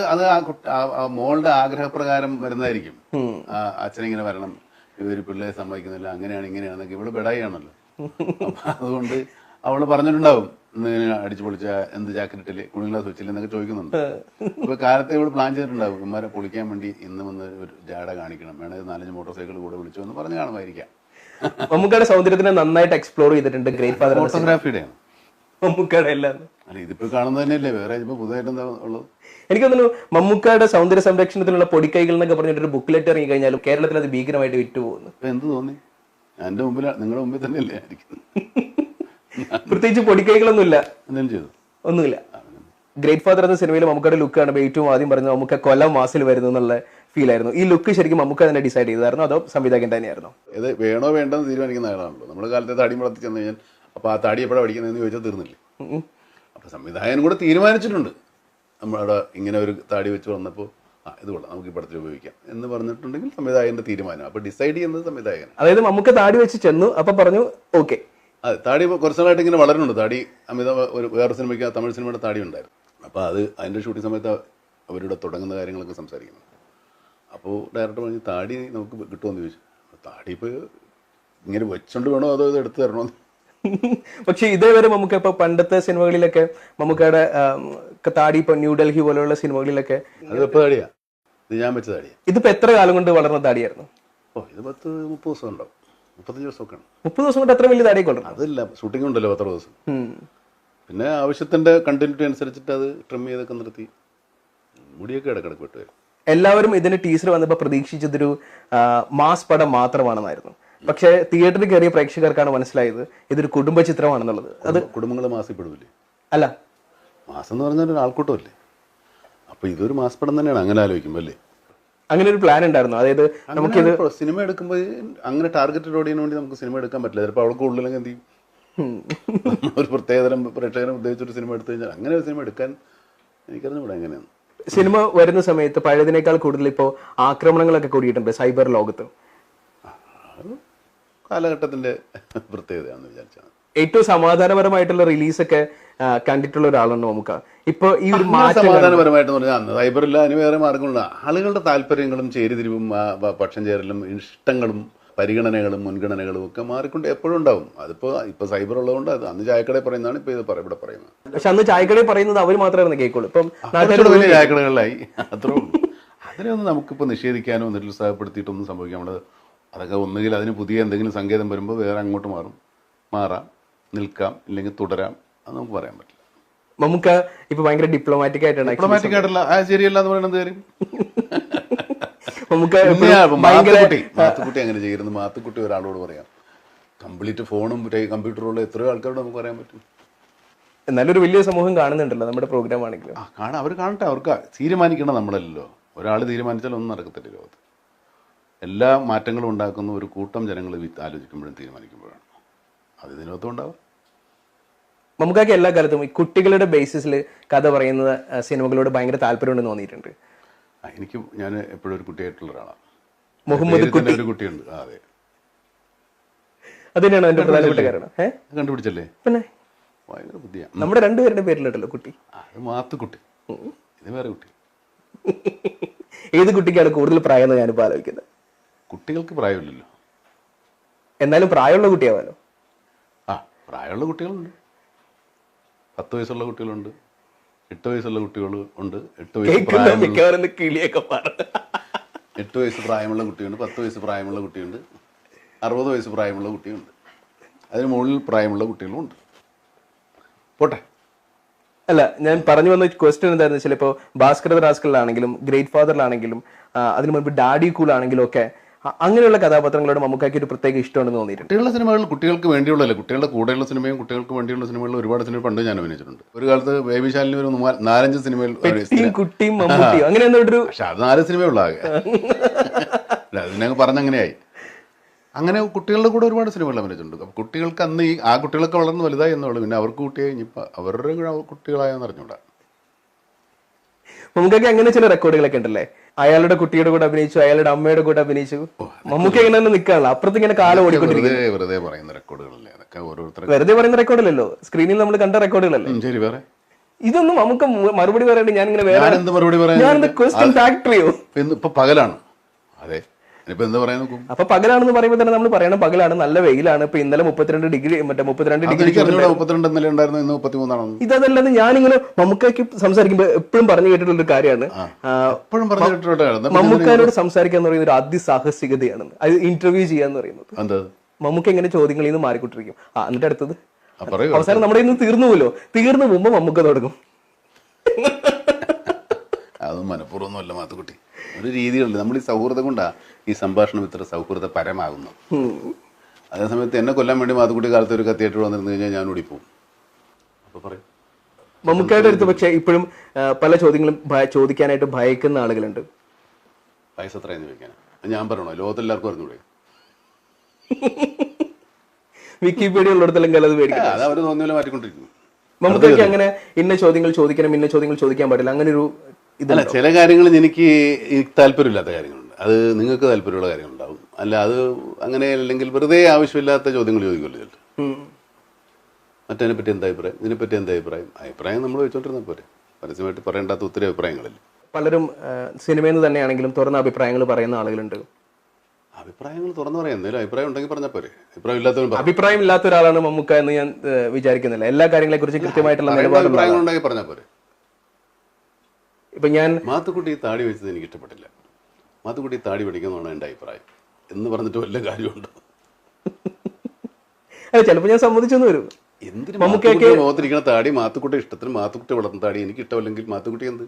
മോളുടെ ആഗ്രഹപ്രകാരം വരുന്നതായിരിക്കും. അച്ഛനിങ്ങനെ വരണം, ഇവര് പിള്ളേരെ സമ്മതിക്കുന്നില്ല, അങ്ങനെയാണ് ഇങ്ങനെയാണെന്നൊക്കെ ഇവള് ബെടായിയാണല്ലോ. അപ്പൊ അതുകൊണ്ട് അവള് പറഞ്ഞിട്ടുണ്ടാവും, ഇങ്ങനെ അടിച്ചു പൊളിച്ച എന്ത് ജാക്കറ്റില് കുഞ്ഞുങ്ങളെ സ്വിച്ചിൽ എന്നൊക്കെ ചോദിക്കുന്നുണ്ട്. അപ്പൊ കാലത്തെ ഇവള് പ്ലാൻ ചെയ്തിട്ടുണ്ടാവും, ഇവന്മാരെ പൊളിക്കാൻ വേണ്ടി ഇന്ന് വന്ന് ഒരു ജാട കാണിക്കണം, വേണേൽ 4-5 മോട്ടോർ സൈക്കിൾ കൂടെ വിളിച്ചു എന്ന് പറഞ്ഞു കാണുമായിരിക്കാം. മമ്മൂക്കയുടെ സൗന്ദര്യത്തിനെ നന്നായിട്ട് എക്സ്പ്ലോർ ചെയ്തിട്ടുണ്ട് ഗ്രേറ്റ് ഫാദർ. ഫോട്ടോഗ്രാഫിയുടെയാണ്. മമ്മൂക്കയുടെ എല്ലാം. അല്ല, ഇതിപ്പോ കാണുന്നത് തന്നെയല്ലേ, വേറെ ഇപ്പൊ പുതുതായിട്ട് എന്താ ഉള്ളത്? എനിക്ക് തോന്നുന്നു മമ്മൂക്കയുടെ സൗന്ദര്യ സംരക്ഷണത്തിലുള്ള പൊടിക്കൈകൾ എന്നൊക്കെ പറഞ്ഞിട്ട് ഒരു ബുക്ക്ലെറ്റ് ഇറങ്ങി കഴിഞ്ഞാലും കേരളത്തിൽ അത് ഭീകരമായിട്ട് വിറ്റുപോകുന്നു. ഇപ്പൊ എന്ത് തോന്നി? എന്റെ മുമ്പിൽ, നിങ്ങളുടെ മുമ്പിൽ തന്നെയല്ലേ ആയിരിക്കുന്നത്. പ്രത്യേകിച്ച് പൊടിക്കൈകളൊന്നും ഇല്ല, എന്തെങ്കിലും ചെയ്തു ഒന്നുമില്ല. ഗ്രേറ്റ് ഫാദർ എന്ന സിനിമയിൽ മമ്മൂക്കയുടെ ലുക്ക് കാണുമ്പോൾ ഏറ്റവും ആദ്യം പറഞ്ഞത് മമ്മൂക്ക കൊല്ലം മാസിൽ വരുന്നു എന്നുള്ള ഫീൽ ആയിരുന്നു. ഈ ലുക്ക് ശരിക്കും മമ്മൂക്ക തന്നെ ഡിസൈഡ് ചെയ്തായിരുന്നു അതോ സംവിധായകൻ തന്നെയായിരുന്നു? ഇത് വേണോ വേണ്ടെന്ന് തീരുമാനിക്കുന്ന ആളാണല്ലോ. നമ്മുടെ കാലത്തെ താടി വളർത്തി ചെന്ന് കഴിഞ്ഞാൽ അപ്പൊ ആ താടി എപ്പോഴാണ് പഠിക്കുന്നതെന്ന് ചോദിച്ചാൽ തീർന്നില്ലേ. അപ്പൊ സംവിധായകൻ കൂടെ തീരുമാനിച്ചിട്ടുണ്ട്, നമ്മളവിടെ ഇങ്ങനെ ഒരു താടി വെച്ച് വന്നപ്പോൾ ഇത് കൊള്ളാം, നമുക്ക് ഈ പടത്തിൽ ഉപയോഗിക്കാം എന്ന് പറഞ്ഞിട്ടുണ്ടെങ്കിൽ സംവിധായകന്റെ തീരുമാനം. അപ്പൊ ഡിസൈഡ് ചെയ്യുന്നത് സംവിധായകൻ. അതായത് മമ്മൂക്ക താടി വെച്ച് ചെന്നു, അപ്പൊ പറഞ്ഞു ഓക്കെ. അതെ, താടി കുറച്ച് നാളായിട്ട് ഇങ്ങനെ വളരുന്നുണ്ട്. താടി അമിത ഒരു വേറെ സിനിമയ്ക്ക്, തമിഴ് സിനിമയുടെ താടി ഉണ്ടായിരുന്നു. അപ്പോൾ അതിൻ്റെ ഷൂട്ടിംഗ് സമയത്ത് അവരുടെ തുടങ്ങുന്ന കാര്യങ്ങളൊക്കെ സംസാരിക്കുന്നു. അപ്പോൾ ഡയറക്ടർ പറഞ്ഞു താടി നമുക്ക് കിട്ടുമെന്ന് ചോദിച്ചു. താടി ഇപ്പോൾ ഇങ്ങനെ വെച്ചോണ്ട് വേണോ അതോ ഇത് എടുത്തു തരണമെന്ന്. പക്ഷെ ഇതേവരെ നമുക്ക് ഇപ്പൊ പണ്ടത്തെ സിനിമകളിലൊക്കെ മമ്മൂക്കയുടെ താടി ഇപ്പൊ ന്യൂഡൽഹി പോലെയുള്ള സിനിമകളിലൊക്കെ അത് എപ്പോൾ താടിയാ? ഇത് ഞാൻ വെച്ച താടിയാ. ഇതിപ്പോ എത്ര കാലം കൊണ്ട് വളർന്ന താടിയായിരുന്നു? ഇത് 10-30 ദിവസം ഉണ്ടാവും, 35 ദിവസമൊക്കെ ആണ്. 30 ദിവസം കൊണ്ട് അത്ര വലിയ താടിയൊക്കെ ഉണ്ട്? അതല്ല, ഷൂട്ടിംഗ് ഉണ്ടല്ലോ 10 ദിവസം. പിന്നെ ആവശ്യത്തിന്റെ കണ്ടിന്യൂറ്റി അനുസരിച്ചിട്ട് അത് ട്രിം ചെയ്തൊക്കെ നിർത്തി. മുടിയൊക്കെ ഇടക്കിടക്ക് വിട്ടു വരും. എല്ലാവരും ഇതിന്റെ ടീസർ വന്നപ്പോൾ പ്രതീക്ഷിച്ചതൊരു മാസ് പടം മാത്രമാണെന്നായിരുന്നു. പക്ഷെ തിയേറ്ററിൽ കയറിയ പ്രേക്ഷകർക്കാണ് മനസ്സിലായത് ഇതൊരു കുടുംബ ചിത്രമാണെന്നുള്ളത്. അത് കുടുംബങ്ങൾ മാസപ്പെടുവില്ലേ? അല്ല, മാസം എന്ന് പറഞ്ഞാൽ ഒരു ആൾക്കൂട്ടമല്ലേ. അപ്പൊ ഇതൊരു മാസ് പടം തന്നെയാണ് അങ്ങനെ ആലോചിക്കുമ്പോൾ അല്ലേ. അങ്ങനെ ഒരു പ്ലാൻ ഉണ്ടായിരുന്നു. അതായത് നമുക്കിത് സിനിമ എടുക്കുമ്പോൾ അങ്ങനെ ടാർഗറ്റഡ് ഓഡിയൻസിന് വേണ്ടി നമുക്ക് സിനിമ എടുക്കാൻ പറ്റില്ല. ചിലപ്പോൾ അവൾക്ക് ഉള്ളിലെങ്കിൽ എന്ത് ചെയ്യും, ഒരു പ്രത്യേകതരം പ്രേക്ഷകനെ ഉദ്ദേശിച്ചൊരു സിനിമ എടുത്തു കഴിഞ്ഞാൽ അങ്ങനെ ഒരു സിനിമ എടുക്കാൻ എനിക്കറിഞ്ഞൂടെ എങ്ങനെയാണ്. സിനിമ വരുന്ന സമയത്ത് പഴയതിനേക്കാൾ കൂടുതൽ ഇപ്പോൾ ആക്രമണങ്ങളൊക്കെ കൂടിയിട്ടുണ്ട് സൈബർ ലോകത്ത്. കാലഘട്ടത്തിന്റെ പ്രത്യേകതയാണെന്ന് വിചാരിച്ചാണ്. ഏറ്റവും സമാധാനപരമായിട്ടുള്ള റിലീസൊക്കെ കണ്ടിട്ടുള്ള ഒരാളാണ് നമുക്ക്. ഇപ്പൊ ഈ ഒരു സമാധാനപരമായിട്ട് പറഞ്ഞാൽ സൈബറില്ല, അതിന് വേറെ മാർഗങ്ങളുണ്ട്. ആളുകളുടെ താല്പര്യങ്ങളും ചേരിതിരിവും പക്ഷം ചേരലും ഇഷ്ടങ്ങളും പരിഗണനകളും മുൻഗണനകളും ഒക്കെ മാറിക്കൊണ്ട് എപ്പോഴും ഉണ്ടാവും. ഇപ്പൊ സൈബർ ഉള്ളതുകൊണ്ട് അത് അന്ന് ചായക്കടയിൽ പറയുന്നതാണ് ഇപ്പൊ ഇത് ഇവിടെ പറയുന്നത്. പക്ഷെ അന്ന് ചായക്കടയിൽ പറയുന്നത് അവർ മാത്രമായിരുന്നു കേൾക്കുള്ളൂ. ഇപ്പം വലിയ ചായക്കടകളിലായി, അത്രേ ഉള്ളൂ. അതിനെയൊന്നും നമുക്കിപ്പോൾ നിഷേധിക്കാനോ നിരുത്സാഹപ്പെടുത്തിയിട്ടൊന്നും സംഭവിക്കാം. അതൊക്കെ ഒന്നുകിൽ അതിന് പുതിയ എന്തെങ്കിലും സങ്കേതം വരുമ്പോൾ വേറെ അങ്ങോട്ട് മാറാം, നിൽക്കാം, ഇല്ലെങ്കിൽ തുടരാം. അത് നമുക്ക് പറയാൻ പറ്റില്ല. നമുക്ക് ഇപ്പൊ ഭയങ്കര ഡിപ്ലോമാറ്റിക് ആയിട്ടാണ്. ഡിപ്ലോമാറ്റിക് ആയിട്ടല്ല, ശരിയല്ല എന്ന് പറയുന്നത് കാര്യം. മാത്തുക്കുട്ടി അങ്ങനെ ചെയ്യുന്നത്. മാത്തുക്കുട്ടി ഒരാളോട് പറയാം, കംപ്ലീറ്റ് ഫോണും കമ്പ്യൂട്ടറുള്ള എത്രയോ ആൾക്കാരോട് നമുക്ക് പറയാൻ പറ്റും. എന്നാലും ഒരു വലിയ സമൂഹം കാണുന്നുണ്ടല്ലോ നമ്മുടെ പ്രോഗ്രാം ആണെങ്കിലും. അവർ കാണട്ടെ, അവർക്ക് തീരുമാനിക്കണം. നമ്മളല്ലല്ലോ, ഒരാൾ തീരുമാനിച്ചാൽ ഒന്നും നടക്കത്തില്ല ലോകത്ത്. എല്ലാ മാറ്റങ്ങളും ഉണ്ടാക്കുന്ന ഒരു കൂട്ടം ജനങ്ങൾ ആലോചിക്കുമ്പോഴും തീരുമാനിക്കുമ്പോഴാണ് അത് ഇതിനകത്തും ഉണ്ടാവും. നമുക്കൊക്കെ എല്ലാ കാലത്തും ഈ കുട്ടികളുടെ ബേസിസിൽ കഥ പറയുന്ന സിനിമകളോട് ഭയങ്കര താല്പര്യമുണ്ടെന്ന് തോന്നിയിട്ടുണ്ട്. ഞാൻ എപ്പോഴും ഒരു കുട്ടിയായിട്ടുള്ള ഒരാളാണ്. മുഹമ്മദ് കുട്ടി ഒരു കുട്ടിയുണ്ട്. അതെ, അത് തന്നെയാണ് എന്റെ പ്രധാനപ്പെട്ട കാരണം. കണ്ടുപിടിച്ചല്ലേ? പിന്നെ ഭയങ്കര ബുദ്ധിയാണ്. നമ്മുടെ രണ്ടുപേരുടെ പേരിലുണ്ടല്ലോ കുട്ടി. അത് മാത്തുക്കുട്ടി, ഇത് വേറെ കുട്ടി. ഏത് കുട്ടിക്കാണ് കൂടുതൽ പ്രായം എന്ന് ഞാനിപ്പോൾ ആലോചിക്കുന്നത്. കുട്ടികൾക്ക് പ്രായമില്ലല്ലോ, എന്നാലും പ്രായമുള്ള കുട്ടിയാവാലോ. പ്രായമുള്ള കുട്ടികളുണ്ട്. 10 വയസ്സുള്ള കുട്ടികളുണ്ട്, 8 വയസ്സുള്ള കുട്ടികൾ ഉണ്ട്, 8 വയസ്സ് പ്രായമുള്ള കുട്ടിയുണ്ട്, 10 വയസ്സ് പ്രായമുള്ള കുട്ടിയുണ്ട്, 60 വയസ്സ് പ്രായമുള്ള കുട്ടിയുണ്ട്, അതിന് മുകളിൽ പ്രായമുള്ള കുട്ടികളും ഉണ്ട്. പോട്ടെ. അല്ല, ഞാൻ പറഞ്ഞു വന്ന ക്വസ്റ്റ്യൻ എന്താണെന്ന് വെച്ചാൽ ഇപ്പോൾ ഭാസ്കർ റാസ്കലിലാണെങ്കിലും ഗ്രേറ്റ് ഫാദറിലാണെങ്കിലും അതിനു മുൻപ് ഡാഡി കൂൾ ആണെങ്കിലും ഒക്കെ അങ്ങനെയുള്ള കഥാപാത്രങ്ങളോട് മമ്മൂക്കായ്ക്ക് ഒരു പ്രത്യേക ഇഷ്ടമുണ്ടെന്ന് തോന്നിയിട്ടുണ്ട്. കുട്ടികളുടെ സിനിമകൾ കുട്ടികൾക്ക് വേണ്ടിയുള്ളതല്ല, കുട്ടികളുടെ കൂടെയുള്ള സിനിമയും കുട്ടികൾക്ക് വേണ്ടിയുള്ള സിനിമകളിൽ ഒരുപാട് സിനിമ പണ്ട് ഞാൻ അഭിനയിച്ചിട്ടുണ്ട്. ഒരു കാലത്ത് ബേബി ശാലിനി ഒരു 4-5 സിനിമയിൽ കുട്ടിയും മമ്മൂട്ടിയും അങ്ങനെ ഒരു, പക്ഷെ അത് 4 സിനിമയുള്ള ആകെ. അതിനെ പറഞ്ഞങ്ങനെയായി. അങ്ങനെ കുട്ടികളുടെ കൂടെ ഒരുപാട് സിനിമകൾ അഭിനയിച്ചിട്ടുണ്ട്. അപ്പോൾ കുട്ടികൾക്ക് അന്ന് ആ കുട്ടികളൊക്കെ വളർന്ന് വലുതായി എന്നുള്ളൂ. പിന്നെ അവർക്ക് കുട്ടിയായി ഇനിയിപ്പോൾ അവരുടെ കുട്ടികളായെന്ന് അറിഞ്ഞൂടാ. മമ്മൂക്കൊക്കെ അങ്ങനെ ചില റെക്കോർഡുകളൊക്കെ ഉണ്ടല്ലേ, അയാളുടെ കുട്ടിയുടെ കൂടെ അഭിനയിച്ചു, അയാളുടെ അമ്മയുടെ കൂടെ അഭിനയിച്ചു. മമ്മൂക്ക ഇങ്ങനെ തന്നെ നിൽക്കാണല്ലോ, അപ്പുറത്ത് ഇങ്ങനെ കാലം ഓടിക്കൊണ്ടിരിക്കുന്നത്. വെറുതെ പറയുന്ന റെക്കോർഡുകളല്ലേ അതൊക്കെ, ഓരോരുത്തർ വെറുതെ പറയുന്ന റെക്കോർഡിലല്ലോ, സ്ക്രീനിൽ നമ്മൾ കണ്ട റെക്കോർഡുകളല്ലേ. ശരി, വേറെ ഇതൊന്നും നമുക്ക് മറുപടി പറയാണ്ട് ഞാൻ ഇങ്ങനെ വേറെ എന്ത് മറുപടി പറയാൻ? ഞാൻ ക്വസ്റ്റ്യൻ ഫാക്ടറിയോ? ഇപ്പൊ പകലാണ്. അതെ, ഇപ്പൊ എന്താ പറയാൻ നോക്കും? അപ്പൊ പകലാണെന്ന് പറയുമ്പോൾ തന്നെ നമ്മൾ പറയണം പകലാണ്, നല്ല വെയിലാണ്. ഇപ്പൊ ഇന്നലെ 32 ഡിഗ്രി 32 ഡിഗ്രി 32 ഇന്നലെ ഉണ്ടായിരുന്നു, ഇന്ന് 33 ആണ്. ഇതല്ലാതെ ഞാനിങ്ങനെ മമ്മൂക്കയ്ക്ക് സംസാരിക്കുമ്പോ എപ്പോഴും പറഞ്ഞു കേട്ടിട്ടുള്ള ഒരു കാര്യമാണ്, മമ്മൂക്കാനോട് സംസാരിക്കുക എന്ന് പറയുന്നത് ഒരു അതിസാഹസികതയാണ്. അത് ഇന്റർവ്യൂ ചെയ്യാന്ന് പറയുന്നത്. മമ്മൂക്ക എങ്ങനെ ചോദ്യങ്ങളിൽ നിന്ന് മാറിക്കൊണ്ടിരിക്കും. എന്നിട്ട് അടുത്തത് പറയൂ. അവസാനം നമ്മുടെ ഇന്ന് തീർന്നു പോകുമ്പോ മമ്മൂക്ക തുടങ്ങും. അതൊന്നും മനഃപൂർവ്വമൊന്നുമല്ല മാത്തുക്കുട്ടി, ഒരു രീതികളുണ്ട്. നമ്മൾ ഈ സൗഹൃദം കൊണ്ടാ ഈ സംഭാഷണം ഇത്ര സൗഹൃദ പരമാകുന്നു. അതേസമയത്ത് എന്നെ കൊല്ലാൻ വേണ്ടി മാത്തുക്കുട്ടി കാലത്ത് ഒരു കത്തിയായിട്ട് വന്നിരുന്നു കഴിഞ്ഞാൽ ഞാൻ ഓടിപ്പോവും. അപ്പൊ പറയും. മമ്മൂക്കയുടെ അടുത്ത് പക്ഷെ ഇപ്പോഴും പല ചോദ്യങ്ങളും ചോദിക്കാനായിട്ട് ഭയക്കുന്ന ആളുകളുണ്ട്. പൈസ എത്രയെന്ന് ചോദിക്കാൻ ഞാൻ പറയണോ? ലോകത്തെല്ലാവർക്കും അറിഞ്ഞൂടെ? വിക്കിപീഡിയ ഉള്ളിടത്തെല്ലാം കലത് മേടിക്കും. അത് അവർ തോന്നിയ മാറ്റിക്കൊണ്ടിരിക്കുന്നു. മമ്മൂക്കയ്ക്ക് അങ്ങനെ ഇന്ന ചോദ്യങ്ങൾ ചോദിക്കണം, ഇന്ന ചോദ്യങ്ങൾ ചോദിക്കാൻ പാടില്ല, അങ്ങനെ ഒരു ഇതല്ല. ചില കാര്യങ്ങളിൽ എനിക്ക് താല്പര്യമില്ലാത്ത കാര്യങ്ങളുണ്ട്, അത് നിങ്ങൾക്ക് താല്പര്യമുള്ള കാര്യങ്ങളുണ്ടാവും. അല്ല അത് അങ്ങനെ അല്ലെങ്കിൽ വെറുതെ ആവശ്യമില്ലാത്ത ചോദ്യങ്ങൾ ചോദിക്കുമല്ലോ. മറ്റതിനെ പറ്റി എന്താ അഭിപ്രായം, ഇതിനെപ്പറ്റി എന്താ അഭിപ്രായം നമ്മൾ വെച്ചോണ്ടിരുന്നാൽ പോരെ. പരസ്യമായിട്ട് പറയേണ്ടാത്ത ഒത്തിരി അഭിപ്രായങ്ങളില്ല. പലരും സിനിമയിൽ നിന്ന് തന്നെയാണെങ്കിലും തുറന്ന അഭിപ്രായങ്ങൾ പറയുന്ന ആളുകളുണ്ട്. അഭിപ്രായങ്ങൾ തുറന്നു പറയാം. എന്തെങ്കിലും അഭിപ്രായം ഉണ്ടെങ്കിൽ പറഞ്ഞാൽ പോരെ. അഭിപ്രായം ഇല്ലാത്ത ഒരാളാണ് മമ്മൂക്ക എന്ന് ഞാൻ വിചാരിക്കുന്നില്ല. എല്ലാ കാര്യങ്ങളെ കുറിച്ച് കൃത്യമായിട്ടുള്ള അഭിപ്രായങ്ങൾ ഉണ്ടെങ്കിൽ പറഞ്ഞാൽ പോരെ. ഇപ്പൊ ഞാൻ മാത്തുക്കുട്ടി താടി വെച്ചത് എനിക്ക് ഇഷ്ടപ്പെട്ടില്ല, മാത്തുക്കുട്ടി താടി പഠിക്കുന്നതാണ് എന്റെ അഭിപ്രായം എന്ന് പറഞ്ഞിട്ട് വല്ല കാര്യമുണ്ടോ? അല്ല, ചിലപ്പോ ഞാൻ സമ്മതിച്ചെന്ന് വരും. എന്തിനു മുഖത്തിരിക്കുന്ന താടി മാത്തുക്കുട്ടി ഇഷ്ടത്തിന് മാത്തുക്കുട്ടി വളർത്തുന്ന താടി എനിക്ക് ഇഷ്ടമല്ലെങ്കിൽ മാത്തുക്കുട്ടി എന്ത്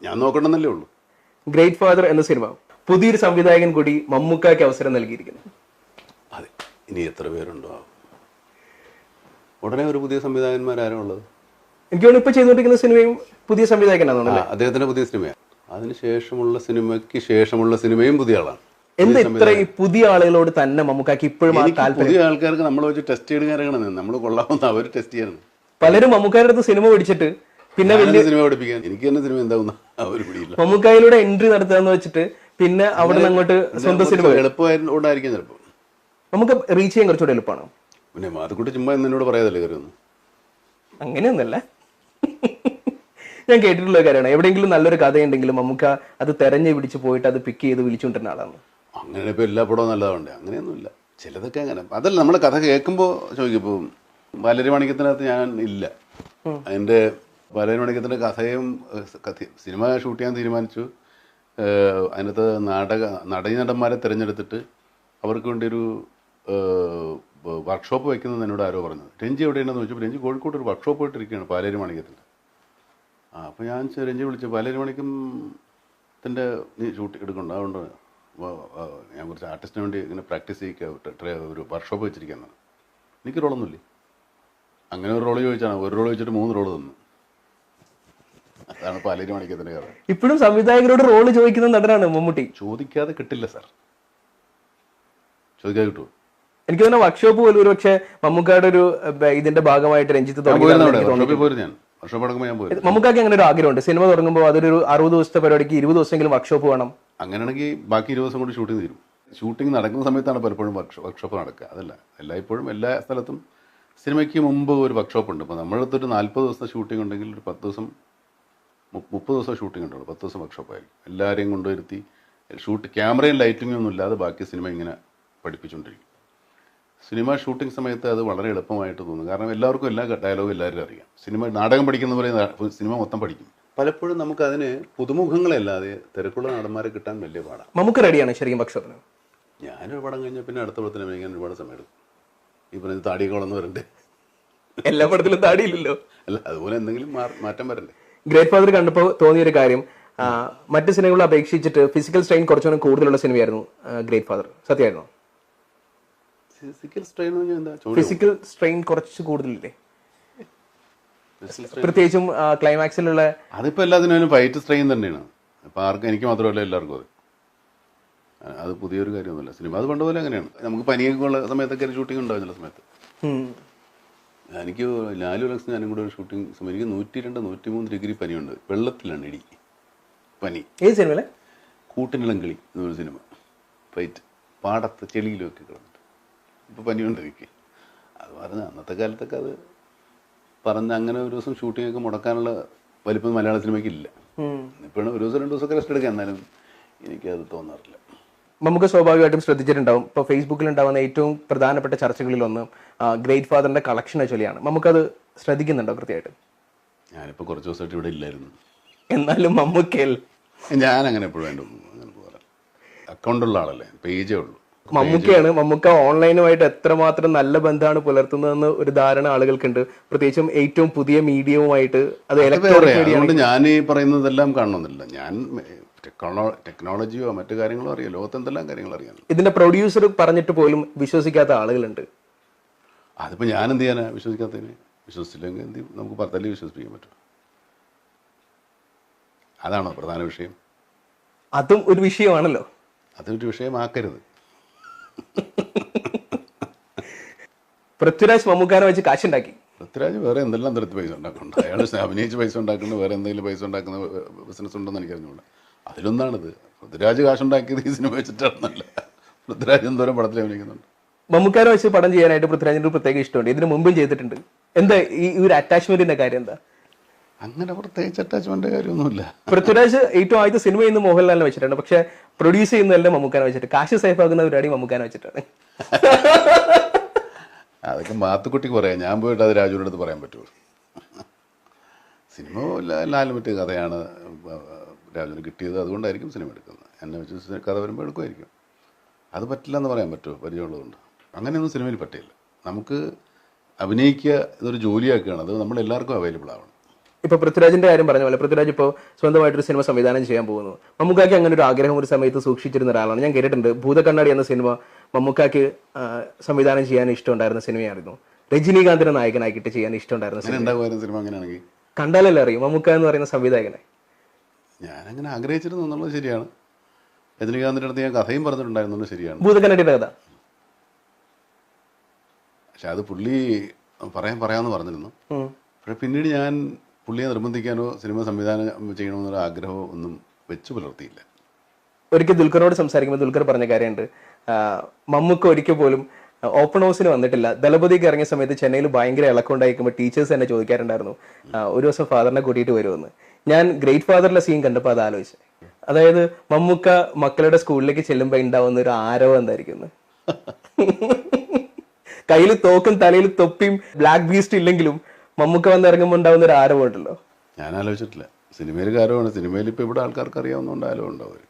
ഞാൻ നോക്കണമെന്നല്ലേ ഉള്ളൂ. ഗ്രേറ്റ് ഫാദർ എന്ന സിനിമ പുതിയൊരു സംവിധായകൻ കൂടി മമ്മൂക്കയ്ക്ക് അവസരം നൽകിയിരിക്കുന്നു. അതെ, ഇനി എത്ര പേരുണ്ടോ? ഉടനെ ഒരു പുതിയ സംവിധായകന്മാരാരോ ഉള്ളത്? എനിക്ക് തോന്നുന്നു ഇപ്പൊ ചെയ്തുകൊണ്ടിരിക്കുന്ന സിനിമയും പുതിയ സംവിധായകനാണ്. അദ്ദേഹത്തിന്റെ പുതിയ സിനിമയാണ്. അതിനുശേഷമുള്ള സിനിമയ്ക്ക് ശേഷമുള്ള സിനിമയും പുതിയ ആളാണ്. എന്താ ഇത്ര ഈ പുതിയ ആളുകളോട് തന്നെ മമ്മൂക്കയ്ക്ക് ഇപ്പോഴും പുതിയ ആൾക്കാർക്ക് നമ്മൾ വെച്ച് ടെസ്റ്റ് ചെയ്യണം, നമ്മൾ കൊള്ളാവുന്ന അവർ ടെസ്റ്റ് ചെയ്യണം. പലരും മമ്മൂക്കാരുടെ അടുത്ത് സിനിമ പിടിച്ചിട്ട് പിന്നെ സിനിമ പഠിപ്പിക്കാൻ എനിക്ക് തന്നെ സിനിമ എന്താവുന്ന അവർ പിടിയില്ല. മമ്മൂക്കായിലൂടെ എൻട്രി നടത്തുകയെന്ന് വെച്ചിട്ട് പിന്നെ അവിടെ നിന്ന് അങ്ങോട്ട് സ്വന്തം സിനിമ എളുപ്പമായിട്ടുണ്ടായിരിക്കും ചിലപ്പോൾ. നമുക്ക് റീച്ച് ചെയ്യാൻ കുറച്ചുകൂടെ എളുപ്പമാണ്. പിന്നെ മാത്തുക്കുട്ടി ചുമ്മാ എന്നോട് പറയാതല്ലേ കയറിയൊന്നും അങ്ങനെയൊന്നല്ല. ഞാൻ കേട്ടിട്ടുള്ള കാര്യമാണ്, എവിടെയെങ്കിലും നല്ലൊരു കഥയുണ്ടെങ്കിലും മമ്മൂക്ക അത് തെരഞ്ഞു പിടിച്ച് പോയിട്ട് അത് പിക്ക് ചെയ്ത് വിളിച്ചുകൊണ്ടിരുന്ന ആളാണ്. അങ്ങനെ ഇപ്പൊ എല്ലാ പടവും നല്ലതാവണ്ടേ? അങ്ങനെയൊന്നുമില്ല, ചിലതൊക്കെ അങ്ങനെ. അതല്ല, നമ്മൾ കഥ കേൾക്കുമ്പോൾ ചോദിക്കും. ഇപ്പോൾ ബാലരി മാണിക്യത്തിനകത്ത് ഞാൻ ഇല്ല, അതിൻ്റെ ബാലരി മാണിക്യത്തിൻ്റെ കഥയും സിനിമ ഷൂട്ട് ചെയ്യാൻ തീരുമാനിച്ചു. അതിനകത്ത് നടന്മാരെ തിരഞ്ഞെടുത്തിട്ട് അവർക്ക് വേണ്ടി ഒരു വർക്ക്ഷോപ്പ് വയ്ക്കുന്നത് എന്നോട് ആരോ പറഞ്ഞത്. രഞ്ജി എവിടെയുണ്ടെന്ന് ചോദിച്ചപ്പോൾ രഞ്ജി കോഴിക്കോട് ഒരു വർക്ക്ഷോപ്പ് പോയിട്ടിരിക്കുകയാണ് ബാലരി മാണിക്യത്തിൻ്റെ. അപ്പോൾ ഞാൻ രഞ്ജി വിളിച്ചു, ബാലരി മാണിക്യത്തിൻ്റെ നീ ഷൂട്ട് എടുക്കണ്ട, അതുകൊണ്ട് ഞാൻ കുറച്ച് ആർട്ടിസ്റ്റിന് വേണ്ടി ഇങ്ങനെ പ്രാക്ടീസ് ചെയ്യിക്കുക, ഒരു വർക്ക്ഷോപ്പ് വെച്ചിരിക്കുന്നത്. എനിക്ക് റോളൊന്നുമില്ലേ? അങ്ങനെ ഒരു റോള് ചോദിച്ചാണ്, ഒരു റോള് ചോദിച്ചിട്ട് 3 റോള് തന്നു. അതാണ് ബാലരി മാണിക്യത്തിൻ്റെ കഥ. ഇപ്പോഴും സംവിധായകരോട് റോള് ചോദിക്കുന്ന നടനാണ് മമ്മൂട്ടി. ചോദിക്കാതെ കിട്ടില്ല സാർ, ചോദിക്കാതെ കിട്ടുമോ? എനിക്ക് തന്നെ വർക്ക്ഷോപ്പ് പോലും ഒരു പക്ഷേ മമ്മൂക്കയുടെ ഒരു ഇതിന്റെ ഭാഗമായിട്ട് രഞ്ജിത്ത് മമ്മൂക്കാക്ക് അങ്ങനെ ഒരു ആഗ്രഹമുണ്ട്. സിനിമ തുടങ്ങുമ്പോൾ അതൊരു 60 ദിവസത്തെ പരിപാടിക്ക് 20 ദിവസമെങ്കിലും വർക്ക്ഷോപ്പ് വേണം. അങ്ങനെയാണെങ്കിൽ ബാക്കി 20 ദിവസം കൊണ്ട് ഷൂട്ടിംഗ് തീരും. ഷൂട്ടിംഗ് നടക്കുന്ന സമയത്താണ് പലപ്പോഴും വർക്ക്ഷോപ്പ് നടക്കുക. അതല്ല എല്ലായ്പ്പോഴും എല്ലാ സ്ഥലത്തും സിനിമയ്ക്ക് മുമ്പ് ഒരു വർക്ക്ഷോപ്പ് ഉണ്ട്. ഇപ്പോൾ നമ്മളടുത്തൊരു 40 ദിവസത്തെ ഷൂട്ടിംഗ് ഉണ്ടെങ്കിൽ ഒരു 10 ദിവസം 30 ദിവസം ഷൂട്ടിംഗ് ഉണ്ടല്ലോ, 10 ദിവസം വർക്ക്ഷോപ്പ് ആയിരിക്കും. എല്ലാവരെയും കൊണ്ടുവരുത്തി ക്യാമറയും ലൈറ്റിങ്ങും ഒന്നും ഇല്ലാതെ ബാക്കി സിനിമ ഇങ്ങനെ പഠിപ്പിച്ചുകൊണ്ടിരിക്കും. സിനിമ ഷൂട്ടിംഗ് സമയത്ത് അത് വളരെ എളുപ്പമായിട്ട് തോന്നും. കാരണം എല്ലാവർക്കും എല്ലാ ഡയലോഗും എല്ലാവരും അറിയാം. നാടകം പഠിക്കുന്ന പോലെ സിനിമ മൊത്തം പഠിക്കും. പലപ്പോഴും നമുക്കതിന് പുതുമുഖങ്ങളല്ലാതെ തിരക്കുള്ള നടന്മാരെ കിട്ടാൻ വലിയ പാടാണ്. നമുക്ക് റെഡിയാണ് ശരിക്കും വർക്ക്ഷോപ്പിന്. ഞാനൊരു പടം കഴിഞ്ഞാൽ പിന്നെ അടുത്ത പടത്തിന് അഭിനയിക്കാൻ ഒരുപാട് സമയം എടുക്കും. ഈ പറഞ്ഞ താടിയൊക്കെ വളർന്നു വരണ്ടേ? എല്ലാ പടത്തിലും താടിയില്ലല്ലോ. അല്ല, അതുപോലെ എന്തെങ്കിലും മാറ്റം വരണ്ടേ? ഗ്രേറ്റ് ഫാദർ കണ്ടപ്പോൾ തോന്നിയൊരു കാര്യം, മറ്റ് സിനിമകളെ അപേക്ഷിച്ചിട്ട് ഫിസിക്കൽ സ്ട്രെയിൻ കുറച്ചുകൂടി കൂടുതലുള്ള സിനിമയായിരുന്നു ഗ്രേറ്റ് ഫാദർ. സത്യമായിരുന്നു? ഫിസിക്കൽ സ്ട്രെയിൻ കുറച്ച് കൂടുതലില്ലേ? പ്രത്യേകിച്ചും ക്ലൈമാക്സിലുള്ള. അതിപ്പോ എല്ലാത്തിനും ഫൈറ്റ് സ്ട്രെയിൻ തന്നെയാണ്. അപ്പൊ ആർക്കും, എനിക്ക് മാത്രമല്ല എല്ലാവർക്കും അത് പുതിയൊരു കാര്യമൊന്നുമില്ല. സിനിമ അത് പണ്ടുപോലെ അങ്ങനെയാണ്. നമുക്ക് പനിയൊക്കെ ഉള്ള സമയത്തൊക്കെ ഷൂട്ടിംഗ് ഉണ്ടാവും ചില സമയത്ത്. എനിക്ക് ലാലു ലക്സ് ഞാനും കൂടെ ഒരു ഷൂട്ടിംഗ് സമയം എനിക്ക് 102-103 ഡിഗ്രി പനിയുണ്ട്. വെള്ളത്തിലാണ് ഇടി പനി. ഏത് സിനിമ? കൂട്ടിനിളങ്കിളി എന്നൊരു സിനിമ. ഫൈറ്റ് പാടത്ത് ചെളിയിലൊക്കെ കിടന്നിട്ട് ഇപ്പൊ പനിയുണ്ട് എനിക്ക്. അത് പറഞ്ഞ അന്നത്തെ കാലത്തൊക്കെ അത് പറഞ്ഞ് അങ്ങനെ ഒരു ദിവസം ഷൂട്ടിംഗ് ഒക്കെ മുടക്കാനുള്ള വലിപ്പം മലയാള സിനിമയ്ക്ക് ഇല്ല. ഇപ്പോഴും ഒരു ദിവസം 2 ദിവസമൊക്കെ റെസ്റ്റ് എടുക്കാം. എന്നാലും എനിക്കത് തോന്നാറില്ല. നമുക്ക് സ്വാഭാവികമായിട്ടും ശ്രദ്ധിച്ചിട്ടുണ്ടാവും, ഇപ്പോൾ ഫേസ്ബുക്കിൽ ഉണ്ടാകുന്ന ഏറ്റവും പ്രധാനപ്പെട്ട ചർച്ചകളിലൊന്ന് ഗ്രേറ്റ് ഫാദറിന്റെ കളക്ഷനെ ചൊല്ലിയാണ്. നമുക്കത് ശ്രദ്ധിക്കുന്നുണ്ടോ കൃത്യമായിട്ട്? ഞാനിപ്പോൾ കുറച്ച് ദിവസമായിട്ട് ഇവിടെ ഇല്ലായിരുന്നു. എന്നാലും മമ്മൂക്കയിൽ ഞാൻ അങ്ങനെ എപ്പോഴും അങ്ങനെ പോകാറ്. അക്കൗണ്ടുള്ള ആളല്ലേ, പേജേ ഉള്ളൂ. മമ്മൂക്ക ഓൺലൈനുമായിട്ട് എത്രമാത്രം നല്ല ബന്ധമാണ് പുലർത്തുന്നതെന്ന് ഒരു ധാരണ ആളുകൾക്കുണ്ട്. പ്രത്യേകിച്ചും ഏറ്റവും പുതിയ മീഡിയവുമായിട്ട് അത് ഇലക്ട്രോണിക് മീഡിയ. അതുകൊണ്ട് ഞാൻ ഈ പറയുന്നതെല്ലാം കാണണമെന്നില്ല. ഞാൻ ടെക്നോളജിയോ മറ്റു കാര്യങ്ങളോ അറിയാം, ലോകത്ത് എന്തെല്ലാം കാര്യങ്ങൾ അറിയാം. ഇതിന്റെ പ്രൊഡ്യൂസർ പറഞ്ഞിട്ട് പോലും വിശ്വസിക്കാത്ത ആളുകളുണ്ട്. അതിപ്പോ ഞാൻ എന്ത് ചെയ്യാനാ വിശ്വസിക്കാത്തതിന്? വിശ്വസിച്ചില്ലെങ്കിൽ എന്ത് ചെയ്യും? നമുക്ക് പത്തല്ലേ വിശ്വസിപ്പിക്കാൻ പറ്റും. അതാണോ പ്രധാന വിഷയം? അതും ഒരു വിഷയമാണല്ലോ. അതൊരു വിഷയമാക്കരുത്. പൃഥ്വിരാജ് മമ്മൂക്കാനെ വെച്ച് കാശുണ്ടാക്കി. പൃഥ്വിരാജ് വേറെ എന്തെല്ലാം തരത്തിൽ പൈസ ഉണ്ടാക്കുന്നുണ്ട്. അയാൾ അഭിനയിച്ച് പൈസ ഉണ്ടാക്കുന്നത്, വേറെ എന്തെങ്കിലും പൈസ ഉണ്ടാക്കുന്ന ബിസിനസ് ഉണ്ടെന്ന് എനിക്കറിഞ്ഞുകൂടാ. അതിലൊന്നാണിത്. പൃഥ്വിരാജ് കാശുണ്ടാക്കിയത് ഈ സിനിമ വെച്ചിട്ടാണെന്നല്ല. പൃഥ്വിരാജ് എന്തോരം പടത്തിൽ അഭിനയിക്കുന്നുണ്ട്. മമ്മൂക്കാനെ വെച്ച് പടം ചെയ്യാനായിട്ട് പൃഥ്വിരാജിന് ഒരു പ്രത്യേക ഇഷ്ടമുണ്ട്. ഇതിന് മുമ്പും ചെയ്തിട്ടുണ്ട്. എന്താ ഈ ഒരു അറ്റാച്ച്മെന്റിന്റെ കാര്യം എന്താ? അങ്ങനെ പ്രത്യേകിച്ച് അറ്റാച്ച്മെന്റ് കാര്യമൊന്നുമില്ല. പൃഥ്വിരാജ് ഏറ്റവും ആദ്യത്തെ സിനിമ ഇന്ന് മോഹൻലാലിനെ വെച്ചിട്ടുണ്ട്. പക്ഷെ പ്രൊഡ്യൂസ് ചെയ്യുന്നതല്ല മമ്മൂക്കാനെ വെച്ചിട്ട്. കാശ് സേഫ് ആക്കുന്ന പരിപാടി മമ്മൂക്കാനെ വെച്ചിട്ടാണ്. അതൊക്കെ മാത്തുക്കുട്ടിക്ക് പറയാം. ഞാൻ പോയിട്ട് അത് രാജുവിൻ്റെ അടുത്ത് പറയാൻ പറ്റുമോ? സിനിമ ലാലും മറ്റേ കഥയാണ് രാജുവിന് കിട്ടിയത്, അതുകൊണ്ടായിരിക്കും സിനിമ എടുക്കുന്നത്. എന്നെ വെച്ച് കഥ വരുമ്പോൾ എടുക്കുമായിരിക്കും. അത് പറ്റില്ല എന്ന് പറയാൻ പറ്റുമോ? പരിചയമുള്ളതുകൊണ്ട്. അങ്ങനെയൊന്നും സിനിമയിൽ പറ്റില്ല. നമുക്ക് അഭിനയിക്കുക ഇതൊരു ജോലിയാക്കുകയാണ്. അത് നമ്മളെല്ലാവർക്കും അവൈലബിൾ ആവണം. ഇപ്പൊ പൃഥ്വിരാജിന്റെ കാര്യം പറഞ്ഞ പോലെ പൃഥ്വിരാജ് ഇപ്പോൾ സ്വന്തമായിട്ടൊരു സിനിമ സംവിധാനം ചെയ്യാൻ പോകുന്നു. മമ്മൂക്കാക്ക് അങ്ങനെ ഒരു ആഗ്രഹം ഒരു സമയത്ത് സൂക്ഷിച്ചിരുന്ന ഒരാളാണ്. ഞാൻ കേട്ടിട്ടുണ്ട് ഭൂതക്കണ്ണാടി എന്ന സിനിമ മമ്മൂക്കാക്ക് സംവിധാനം ചെയ്യാൻ ഇഷ്ടമുണ്ടായിരുന്ന സിനിമയായിരുന്നു. രജനീകാന്തിനെ നായകനാക്കിയിട്ട് ചെയ്യാൻ ഇഷ്ടമുണ്ടായിരുന്ന സിനിമ. അങ്ങനെയാണെങ്കിൽ കണ്ടാലല്ലേ അറിയും മമ്മൂക്ക എന്ന് പറയുന്ന സംവിധായകനെ. ഞാനങ്ങനെ ആഗ്രഹിച്ചിരുന്നു എന്നുള്ളത് ശരിയാണ്. രജനീകാന്തിന്റെ അടുത്ത് ഞാൻ കഥയും പറഞ്ഞിട്ടുണ്ടായിരുന്നുള്ളത് ശരിയാണ്. ഭൂതക്കണ്ണാടിയുടെ കഥ. പക്ഷെ അത് പുള്ളി പറയാമെന്ന് പറഞ്ഞിരുന്നു. പക്ഷെ പിന്നീട് ഞാൻ പുള്ളിയെ നിർബന്ധിക്കാനോ സിനിമ സംവിധാനം ചെയ്യണമെന്നൊരു ആഗ്രഹമോ ഒന്നും വെച്ചു പുലർത്തിയില്ല. ഒരിക്കൽ ദുൽഖറിനോട് സംസാരിക്കുമ്പോൾ ദുൽഖർ പറഞ്ഞ കാര്യമുണ്ട്, മമ്മൂക്ക ഒരിക്കൽ പോലും ഓപ്പൺ ഹൗസിന് വന്നിട്ടില്ല. ദളപതിക്ക് ഇറങ്ങിയ സമയത്ത് ചെന്നൈയിൽ ഭയങ്കര ഇളക്കം ഉണ്ടായിരിക്കുമ്പോൾ ടീച്ചേഴ്സ് തന്നെ ചോദിക്കാറുണ്ടായിരുന്നു ഒരു ദിവസം ഫാദറിനെ കൂട്ടിയിട്ട് വരുമെന്ന്. ഞാൻ ഗ്രേറ്റ് ഫാദറിലെ സീൻ കണ്ടപ്പോൾ അത് ആലോചിച്ചു. അതായത് മമ്മൂക്ക മക്കളുടെ സ്കൂളിലേക്ക് ചെല്ലുമ്പോൾ ഉണ്ടാവുന്ന ഒരു ആരവം എന്തായിരിക്കും. കയ്യിൽ തോക്കും തലയിൽ തൊപ്പിയും ബ്ലാക്ക് ബീസ്റ്റ് ഇല്ലെങ്കിലും മമ്മൂക്ക വന്നിറങ്ങുമ്പോൾ ഉണ്ടാവുന്ന ഒരു ആരവം ഉണ്ടല്ലോ. ഞാൻ ആലോചിച്ചിട്ടില്ല. സിനിമയിൽ കാര്യമാണ്. സിനിമയിൽ ഇപ്പൊ ഇവിടെ ആൾക്കാർക്ക് അറിയാവുന്നതുകൊണ്ട് ആരവം ഉണ്ടാവും.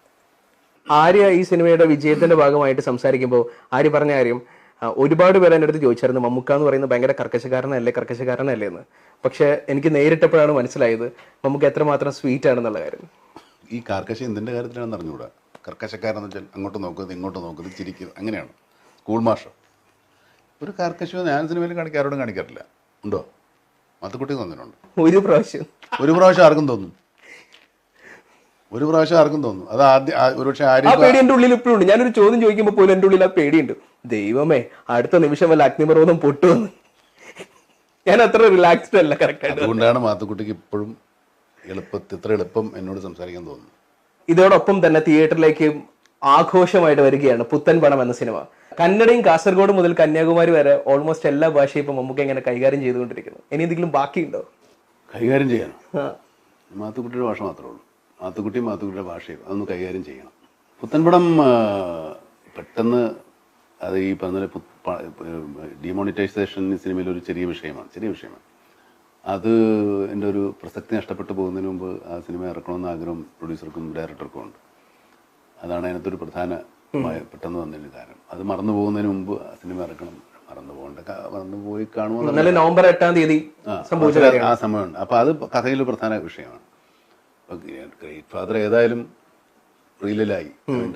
ആര്യ ഈ സിനിമയുടെ വിജയത്തിന്റെ ഭാഗമായിട്ട് സംസാരിക്കുമ്പോൾ ആര്യ പറഞ്ഞ കാര്യം, ഒരുപാട് പേര് എൻ്റെ അടുത്ത് ചോദിച്ചായിരുന്നു മമ്മൂക്ക എന്ന് പറയുന്നത് ഭയങ്കര കർക്കശക്കാരനല്ലേ എന്ന്. പക്ഷെ എനിക്ക് നേരിട്ടപ്പോഴാണ് മനസ്സിലായത് മമ്മൂക്ക എത്രമാത്രം സ്വീറ്റ് ആണെന്നുള്ള കാര്യം. ഈ കാർക്കശ എന്തിന്റെ കാര്യത്തിലാണെന്ന് അറിഞ്ഞുകൂടാ. കർക്കശക്കാരെന്ന് വെച്ചാൽ അങ്ങോട്ട് നോക്കുന്നത് ഇങ്ങോട്ട് നോക്കുന്നത് ചിരിക്കുന്നത് അങ്ങനെയാണ്. സ്കൂൾ മാഷ് ഒരു കാർക്കശവും ഞാൻ സിനിമയിൽ ആരോടും കാണിക്കാറില്ല. ഉണ്ടോ? മാത്തുക്കുട്ടി തോന്നുന്നുണ്ട്. ഒരു പ്രാവശ്യം ആർക്കും തോന്നും. അത് ആദ്യം ഒരുപക്ഷെ പേടി എന്റെ ഉള്ളിൽ ഇപ്പോഴും ഉണ്ട്. ഞാനൊരു ചോദ്യം ചോദിക്കുമ്പോൾ പോലും എന്റെ ഉള്ളിൽ ആ പേടിയുണ്ട്. ദൈവമേ, അടുത്ത നിമിഷം വല്ല അഗ്നിപർവ്വതം പൊട്ടുമെന്ന്. ഞാൻ അത്ര റിലാക്സ്ഡ് അല്ല. കറക്റ്റ്. അതുകൊണ്ടാണ് മാത്തുക്കുട്ടിക്ക് ഇപ്പോഴും ഇത്ര എളുപ്പം എന്നോട് സംസാരിക്കാൻ തോന്നുന്നു. ഇതോടൊപ്പം തന്നെ തിയേറ്ററിലേക്ക് ആഘോഷമായിട്ട് വരികയാണ് പുത്തൻ പണം എന്ന സിനിമ. കന്നഡയും കാസർഗോഡ് മുതൽ കന്യാകുമാരി വരെ ഓൾമോസ്റ്റ് എല്ലാ ഭാഷയും ഇപ്പൊ മമ്മൂക്ക ഇങ്ങനെ കൈകാര്യം ചെയ്തുകൊണ്ടിരിക്കുന്നു. ഇനി എന്തെങ്കിലും ബാക്കിയുണ്ടോ കൈകാര്യം ചെയ്യാൻ? മാത്തുക്കുട്ടിയുടെ ഭാഷ മാത്രമേ ഉള്ളൂ. മാത്തുക്കുട്ടിയുടെ ഭാഷയും അതൊന്ന് കൈകാര്യം ചെയ്യണം. പുത്തൻപടം പെട്ടെന്ന് അത് ഈ പറഞ്ഞ ഡിമോണിറ്റൈസേഷൻ സിനിമയിൽ ഒരു ചെറിയ വിഷയമാണ്. അത് എൻ്റെ ഒരു പ്രസക്തി നഷ്ടപ്പെട്ടു പോകുന്നതിന് മുമ്പ് ആ സിനിമ ഇറക്കണമെന്ന് ആഗ്രഹം പ്രൊഡ്യൂസർക്കും ഡയറക്ടർക്കും ഉണ്ട്. അതാണ് അതിനകത്തൊരു പെട്ടെന്ന് വന്നതിന് കാരണം. അത് മറന്നു പോകുന്നതിന് മുമ്പ് ആ സിനിമ ഇറക്കണം. മറന്നുപോയി കാണുമോ? നവംബർ 8 തീയതി ആ സമയമുണ്ട്. അപ്പൊ അത് കഥയിൽ പ്രധാന വിഷയമാണ്. ഗ്രേറ്റ് ഫാദർ ഏതായാലും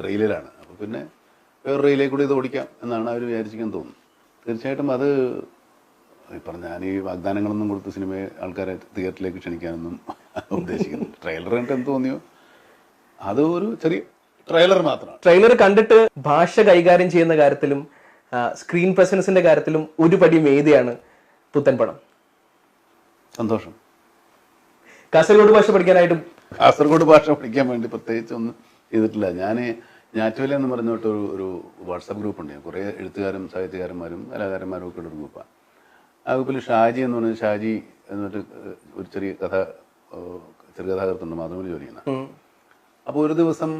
റെയിലാണ്. അപ്പൊ പിന്നെ വേറെ റെയിലേക്ക് കൂടി ഇത് ഓടിക്കാം എന്നാണ് അവർ വിചാരിച്ചിരിക്കാൻ തോന്നുന്നു. തീർച്ചയായിട്ടും അത് ഞാൻ ഈ വാഗ്ദാനങ്ങളൊന്നും കൊടുത്ത് സിനിമയെ ആൾക്കാരെ തിയേറ്ററിലേക്ക് ക്ഷണിക്കാനൊന്നും ഉദ്ദേശിക്കുന്നില്ല. ട്രെയിലർ കണ്ടിട്ട് എന്ത് തോന്നിയോ അത് ഒരു ചെറിയ ട്രെയിലർ മാത്രമാണ്. ട്രെയിലർ കണ്ടിട്ട് ഭാഷ കൈകാര്യം ചെയ്യുന്ന കാര്യത്തിലും സ്ക്രീൻ പ്രസൻസിന്റെ കാര്യത്തിലും ഒരു പടി മേതിയാണ് പുത്തൻ പടം. സന്തോഷം. കാസർഗോഡ് ഭാഷ പഠിക്കാൻ വേണ്ടി പ്രത്യേകിച്ച് ഒന്നും ചെയ്തിട്ടില്ല. ഞാൻ ഞാറ്റുവല എന്ന് പറഞ്ഞിട്ട് ഒരു വാട്സാപ്പ് ഗ്രൂപ്പ് ഉണ്ട്. കുറേ എഴുത്തുകാരും സാഹിത്യകാരന്മാരും കലാകാരന്മാരും ഒക്കെ ഉള്ള ഒരു ഗ്രൂപ്പാണ്. ആ ഗ്രൂപ്പിൽ ഷാജി എന്നിട്ട് ഒരു ചെറുകഥാകൃത്തുണ്ട്, മാതൃഭൂമി ജോലി ചെയ്യുന്ന. അപ്പോൾ ഒരു ദിവസം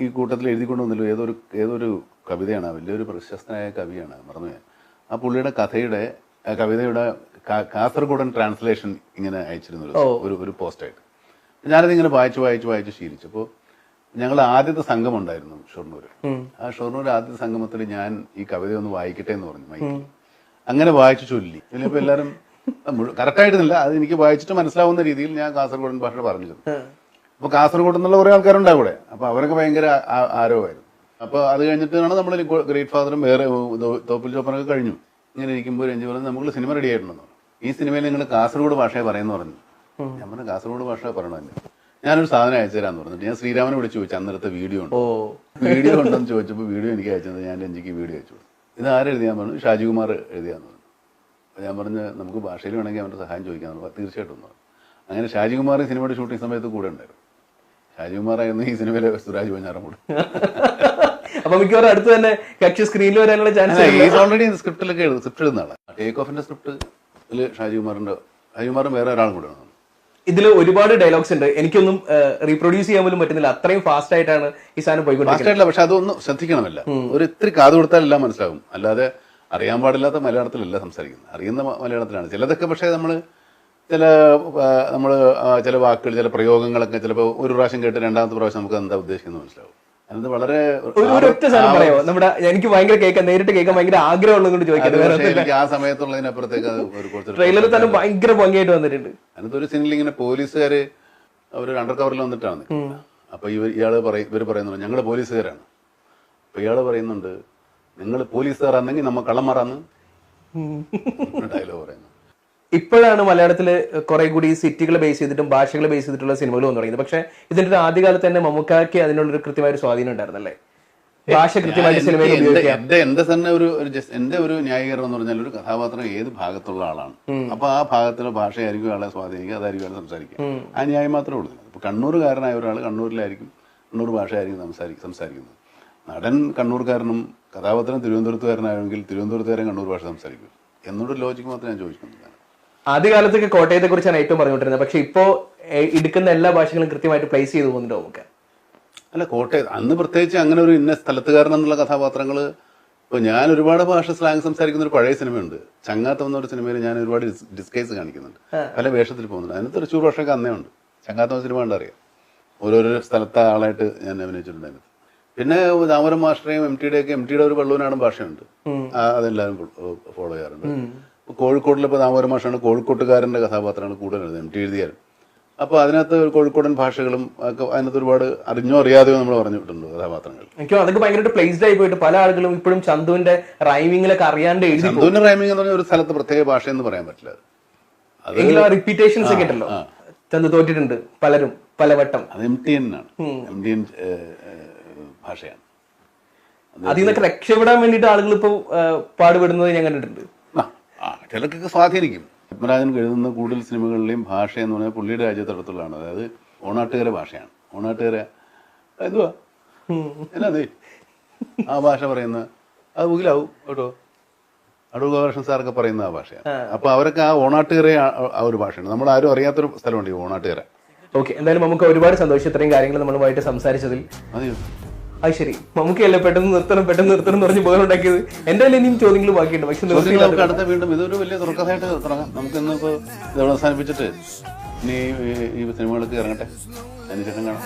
ഈ കൂട്ടത്തിൽ എഴുതിക്കൊണ്ട് വന്നല്ലോ ഏതൊരു കവിതയാണ്. വലിയൊരു പ്രശസ്തനായ കവിയാണ്, മറന്നുപോയി. ആ പുള്ളിയുടെ കവിതയുടെ കാസർഗോഡൻ ട്രാൻസ്ലേഷൻ ഇങ്ങനെ അയച്ചിരുന്നു ഒരു പോസ്റ്റായിട്ട്. ഞാനതിങ്ങനെ വായിച്ച് ശീലിച്ചു. അപ്പോൾ ഞങ്ങൾ ആദ്യത്തെ സംഘം ഉണ്ടായിരുന്നു ഷൊർണൂർ. ആ ഷൊർണൂർ ആദ്യത്തെ സംഗമത്തിൽ ഞാൻ ഈ കവിതയൊന്ന് വായിക്കട്ടെ എന്ന് പറഞ്ഞു മൈക്കിൽ. അങ്ങനെ വായിച്ചു ചൊല്ലി. ഇതിലിപ്പോ എല്ലാവരും കറക്റ്റായിട്ടില്ല, അത് എനിക്ക് വായിച്ചിട്ട് മനസ്സിലാവുന്ന രീതിയിൽ ഞാൻ കാസർഗോഡൻ ഭാഷ പറഞ്ഞു. അപ്പൊ കാസർഗോഡ് എന്നുള്ള കുറെ ആൾക്കാരുണ്ടാവും ഇവിടെ. അപ്പൊ അവരൊക്കെ ഭയങ്കര ആരവമായിരുന്നു. അപ്പൊ അത് കഴിഞ്ഞിട്ടാണ് നമ്മൾ ഗ്രേറ്റ് ഫാദറും വേറെ തോപ്പിൽ ചോപ്പനൊക്കെ കഴിഞ്ഞു. ഇങ്ങനെ ഇരിക്കുമ്പോൾ രഞ്ജി പറഞ്ഞു നമുക്ക് സിനിമ റെഡി ആയിട്ടുണ്ടെന്ന്. ഈ സിനിമയിൽ നിങ്ങൾ കാസർഗോഡ് ഭാഷയെ പറയുന്നു പറഞ്ഞു. ഞാൻ പറഞ്ഞു കാസർഗോഡ് ഭാഷ പറയണമല്ലേ, ഞാനൊരു സാധനം അയച്ചു തരാന്ന് പറഞ്ഞിട്ട് ഞാൻ ശ്രീരാമനെ വിളിച്ച് ചോദിച്ചു അന്നേരത്തെ വീഡിയോ ഉണ്ടോ. വീഡിയോ ഉണ്ടെന്ന് ചോദിച്ചപ്പോൾ വീഡിയോ എനിക്ക് അയച്ചത്. ഞാൻ രഞ്ജിക്ക് വീഡിയോ അയച്ചു. ഇത് ആരെഴുതിയാൻ പറഞ്ഞു, ഷാജികുമാർ എഴുതിയാന്ന് പറഞ്ഞു. അപ്പോൾ ഞാൻ പറഞ്ഞ് നമുക്ക് ഭാഷയിൽ വേണമെങ്കിൽ അവൻ്റെ സഹായം ചോദിക്കാമെന്ന് പറഞ്ഞു. തീർച്ചയായിട്ടും പറഞ്ഞു. അങ്ങനെ ഷാജികുമാർ സിനിമയുടെ ഷൂട്ടിംഗ് സമയത്ത് കൂടെ ഉണ്ടായിരുന്നു. ഷാജികുമാറായിരുന്നു ഈ സിനിമയിലെ സുരാജ് പഞ്ഞാറമൂട്. അപ്പൊ മിക്കവാറും അടുത്ത് തന്നെ കക്ഷി സ്ക്രീനിൽ വരാനുള്ള ചാൻസ് ഓൾറെഡി സ്ക്രിപ്റ്റിലൊക്കെ സ്ക്രിപ്റ്റ് എഴുതുന്ന ആളാണ്. ടേക്ക് ഓഫിന്റെ സ്ക്രിപ്റ്റിൽ ഷാജികുമാറും വേറെ ഒരാളും കൂടെ ആണ്. ഇതിൽ ഒരുപാട് ഡയലോഗ്സ് ഉണ്ട്, എനിക്കൊന്നും റീപ്രൊഡ്യൂസ് ചെയ്യാൻ പോലും പറ്റുന്നില്ല, അത്രയും ഫാസ്റ്റ് ആയിട്ടാണ് ഈ സാധനം പോയിക്കൊണ്ടിരിക്കുന്നത്. പക്ഷെ അതൊന്നും ശ്രദ്ധിക്കണമല്ല, ഒരു ഇത്തിരി കാത് കൊടുത്താൽ എല്ലാം മനസ്സിലാവും. അല്ലാതെ അറിയാൻ പാടില്ലാത്ത മലയാളത്തിലല്ല സംസാരിക്കുന്നത്, അറിയുന്ന മലയാളത്തിലാണ്. ചിലതൊക്കെ പക്ഷേ ചില വാക്കുകൾ ചില പ്രയോഗങ്ങളൊക്കെ ചിലപ്പോൾ ഒരു പ്രാവശ്യം കേട്ട് രണ്ടാമത്തെ പ്രാവശ്യം നമുക്ക് എന്താ ഉദ്ദേശിക്കുന്നത് മനസ്സിലാവും. അത് വളരെ ഒരൊറ്റ സാധനം പറയാമോ? നമ്മുടെ എനിക്ക് ഭയങ്കര കേൾക്കാൻ നേരിട്ട് കേൾക്കാൻ ഭയങ്കര ആഗ്രഹമുള്ളത് കൊണ്ട് ചോദിക്കുന്നത്. ആ സമയത്തുള്ളതിനപ്പുറത്തേക്ക് ട്രെയിലറിൽ തന്നെ ഭയങ്കര ഭംഗിയായിട്ട് വന്നിട്ടുണ്ട്. അതിനകത്ത് ഒരു സീനിൽ ഇങ്ങനെ പോലീസുകാര് അവർ അണ്ടർ കവറിൽ വന്നിട്ടാണ്. അപ്പൊ ഇവർ പറയുന്നുണ്ട് ഞങ്ങൾ പോലീസുകാരാണ്. അപ്പൊ ഇയാള് പറയുന്നുണ്ട് നിങ്ങൾ പോലീസുകാരാണെങ്കിൽ നമ്മ കള്ളന്മാരാന്ന് ഡയലോഗ് പറയുന്നു. ഇപ്പോഴാണ് മലയാളത്തില് കുറെ കൂടി സിറ്റികളെ ബേസ് ചെയ്തിട്ടും ഭാഷകളെ ബേസ് ചെയ്തിട്ടുള്ള സിനിമകൾ വന്നു തുടങ്ങിയത്. പക്ഷെ ഇതിന്റെ ഒരു ആദ്യകാലത്ത് തന്നെ മമ്മൂക്കാക്ക് അതിനുള്ളൊരു കൃത്യമായ ഒരു സ്വാധീനം ഉണ്ടായിരുന്നല്ലേ, ഭാഷ കൃത്യമായിട്ട് സിനിമയിൽ ഉപയോഗിക്കാം. എന്റെ തന്നെ എന്റെ ഒരു ന്യായീകരണം എന്ന് പറഞ്ഞാൽ ഒരു കഥാപാത്രം ഏത് ഭാഗത്തുള്ള ആളാണ്, അപ്പൊ ആ ഭാഗത്തുള്ള ഭാഷയായിരിക്കും ആളെ സ്വാധീനിക്കുക, അതായിരിക്കും ആളെ സംസാരിക്കുക. ആ ന്യായം മാത്രമേ ഉള്ളൂ. ഇപ്പൊ കണ്ണൂരുകാരനായ ഒരാൾ കണ്ണൂരിലായിരിക്കും കണ്ണൂർ ഭാഷയായിരിക്കും സംസാരിക്കുന്നത്. നടൻ കണ്ണൂർക്കാരനും കഥാപാത്രം തിരുവനന്തപുരത്തുകാരനാണെങ്കിൽ തിരുവനന്തപുരത്തുകാരൻ കണ്ണൂർ ഭാഷ സംസാരിക്കും എന്നൊരു ലോജിക്ക് മാത്രമേ ഞാൻ ചോദിക്കുന്നില്ല. ആദ്യകാലത്തൊക്കെ കോട്ടയത്തെ കുറിച്ചാണ് ഏറ്റവും പറഞ്ഞുകൊണ്ടിരുന്നത്. പക്ഷെ ഇപ്പോ എടുക്കുന്ന എല്ലാ ഭാഷകളും കൃത്യമായിട്ട് പ്ലേസ് ചെയ്ത് പോകുന്നുണ്ടോ നമുക്ക്? അല്ല, കോട്ടയം അന്ന് പ്രത്യേകിച്ച് അങ്ങനെ ഒരു ഇന്ന സ്ഥലത്തുകാരൻ എന്നുള്ള കഥാപാത്രങ്ങൾ. ഇപ്പൊ ഞാൻ ഒരുപാട് ഭാഷ സ്ലാങ് സംസാരിക്കുന്ന ഒരു പഴയ സിനിമയുണ്ട്, ചങ്ങാത്തം എന്നൊരു സിനിമയിൽ ഞാൻ ഒരുപാട് ഡിസ്കൈസ് കാണിക്കുന്നുണ്ട്, പല വേഷത്തിൽ പോകുന്നുണ്ട്. അതിന് തൃശ്ശൂർ ഭാഷയൊക്കെ അന്നേ ഉണ്ട്. ചങ്ങാത്തം സിനിമ കണ്ടറിയാം, ഓരോരോ സ്ഥലത്തെ ആളായിട്ട് ഞാൻ അഭിനയിച്ചിട്ടുണ്ട് അതിനകത്ത്. പിന്നെ ദാമോദരൻ മാസ്റ്ററേയും എം.ടിയുടെ ഒരു വെള്ളൂനാടും ഭാഷയുണ്ട്, അതെല്ലാവരും ഫോളോ ചെയ്യാറുണ്ട്. കോഴിക്കോട്ടിലിപ്പോൾ ദാമോദരൻ മാഷാണ് കോഴിക്കോട്ടുകാരൻ്റെ കഥാപാത്രങ്ങൾ കൂടുതലുണ്ട് എം.ടി എഴുതിയാലും. അപ്പോൾ അതിനകത്ത് കോഴിക്കോടൻ ഭാഷകളും ഒക്കെ അതിനകത്ത് ഒരുപാട് അറിഞ്ഞോ അറിയാതെയോ നമ്മൾ പറഞ്ഞിട്ടുണ്ട് കഥാപാത്രങ്ങൾ. എനിക്ക് അതൊക്കെ ഭയങ്കരമായിട്ട് പ്ലേസ്ഡ് ആയി പോയിട്ട് പല ആളുകളും ഇപ്പോഴും ചന്തുവിന്റെ റൈമിങ്ങിലൊക്കെ അറിയാണ്ട് എഴുതി. ചന്തുവിന്റെ റൈമിംഗ് എന്ന് പറഞ്ഞാൽ ഒരു സ്ഥലത്ത് പ്രത്യേക ഭാഷ എന്ന് പറയാൻ പറ്റില്ല. അത് റിപ്പീറ്റേഷൻസ് ഒക്കെ ഉണ്ടല്ലോ, ചന്തു തോറ്റിട്ടുണ്ട് പലരും പലവട്ടം. അത് എം.ടി.എൻ ഭാഷയാണ്. അതിൽ നിന്നൊക്കെ രക്ഷപ്പെടാൻ വേണ്ടിയിട്ട് ആളുകൾ ഇപ്പൊ പാടുപെടുന്നത് ഞാൻ കണ്ടിട്ടുണ്ട്. ചിലർക്കൊക്കെ സ്വാധീനിക്കും. പത്മരാജൻ എഴുതുന്ന കൂടുതൽ സിനിമകളിലെയും ഭാഷ എന്ന് പറഞ്ഞാൽ പുള്ളിയുടെ രാജ്യത്തടത്തുള്ളതാണ്. അതായത് ഓണാട്ടുകര ഭാഷയാണ്. ഓണാട്ടുകര എന്തുവാ എന്നാ ആ ഭാഷ പറയുന്ന അത് മുകിലാവും കേട്ടോ, അടൂർ ഗോപാലകൃഷ്ണൻ സാറൊക്കെ പറയുന്ന ആ ഭാഷയാണ്. അപ്പൊ അവരൊക്കെ ആ ഓണാട്ടുകര ആ ഒരു ഭാഷയാണ്. നമ്മൾ ആരും അറിയാത്തൊരു സ്ഥലമുണ്ട് ഈ ഓണാട്ടുകര. ഓക്കെ, എന്തായാലും നമുക്ക് ഒരുപാട് സന്തോഷം ഇത്രയും കാര്യങ്ങൾ നമ്മളുമായിട്ട് സംസാരിച്ചതിൽ. അതെയോ, അത് ശരി. നമുക്കല്ലേ പെട്ടെന്ന് നിർത്തണം എന്ന് പറഞ്ഞ് ബോധമുണ്ടാക്കിയത്. എന്റെ ഇനിയും ചോദ്യങ്ങൾ ബാക്കിയുണ്ട്, പക്ഷെ അടുത്ത വീണ്ടും ഇതൊരു വലിയ തുറക്കഥയായിട്ട് തുടങ്ങാം. നമുക്ക് ഇന്നിപ്പോ ഇതോടെ അവസാനിപ്പിച്ചിട്ട് ഇനി ഈ സിനിമകൾക്ക് ഇറങ്ങട്ടെ, അതിനുശേഷം കാണാം.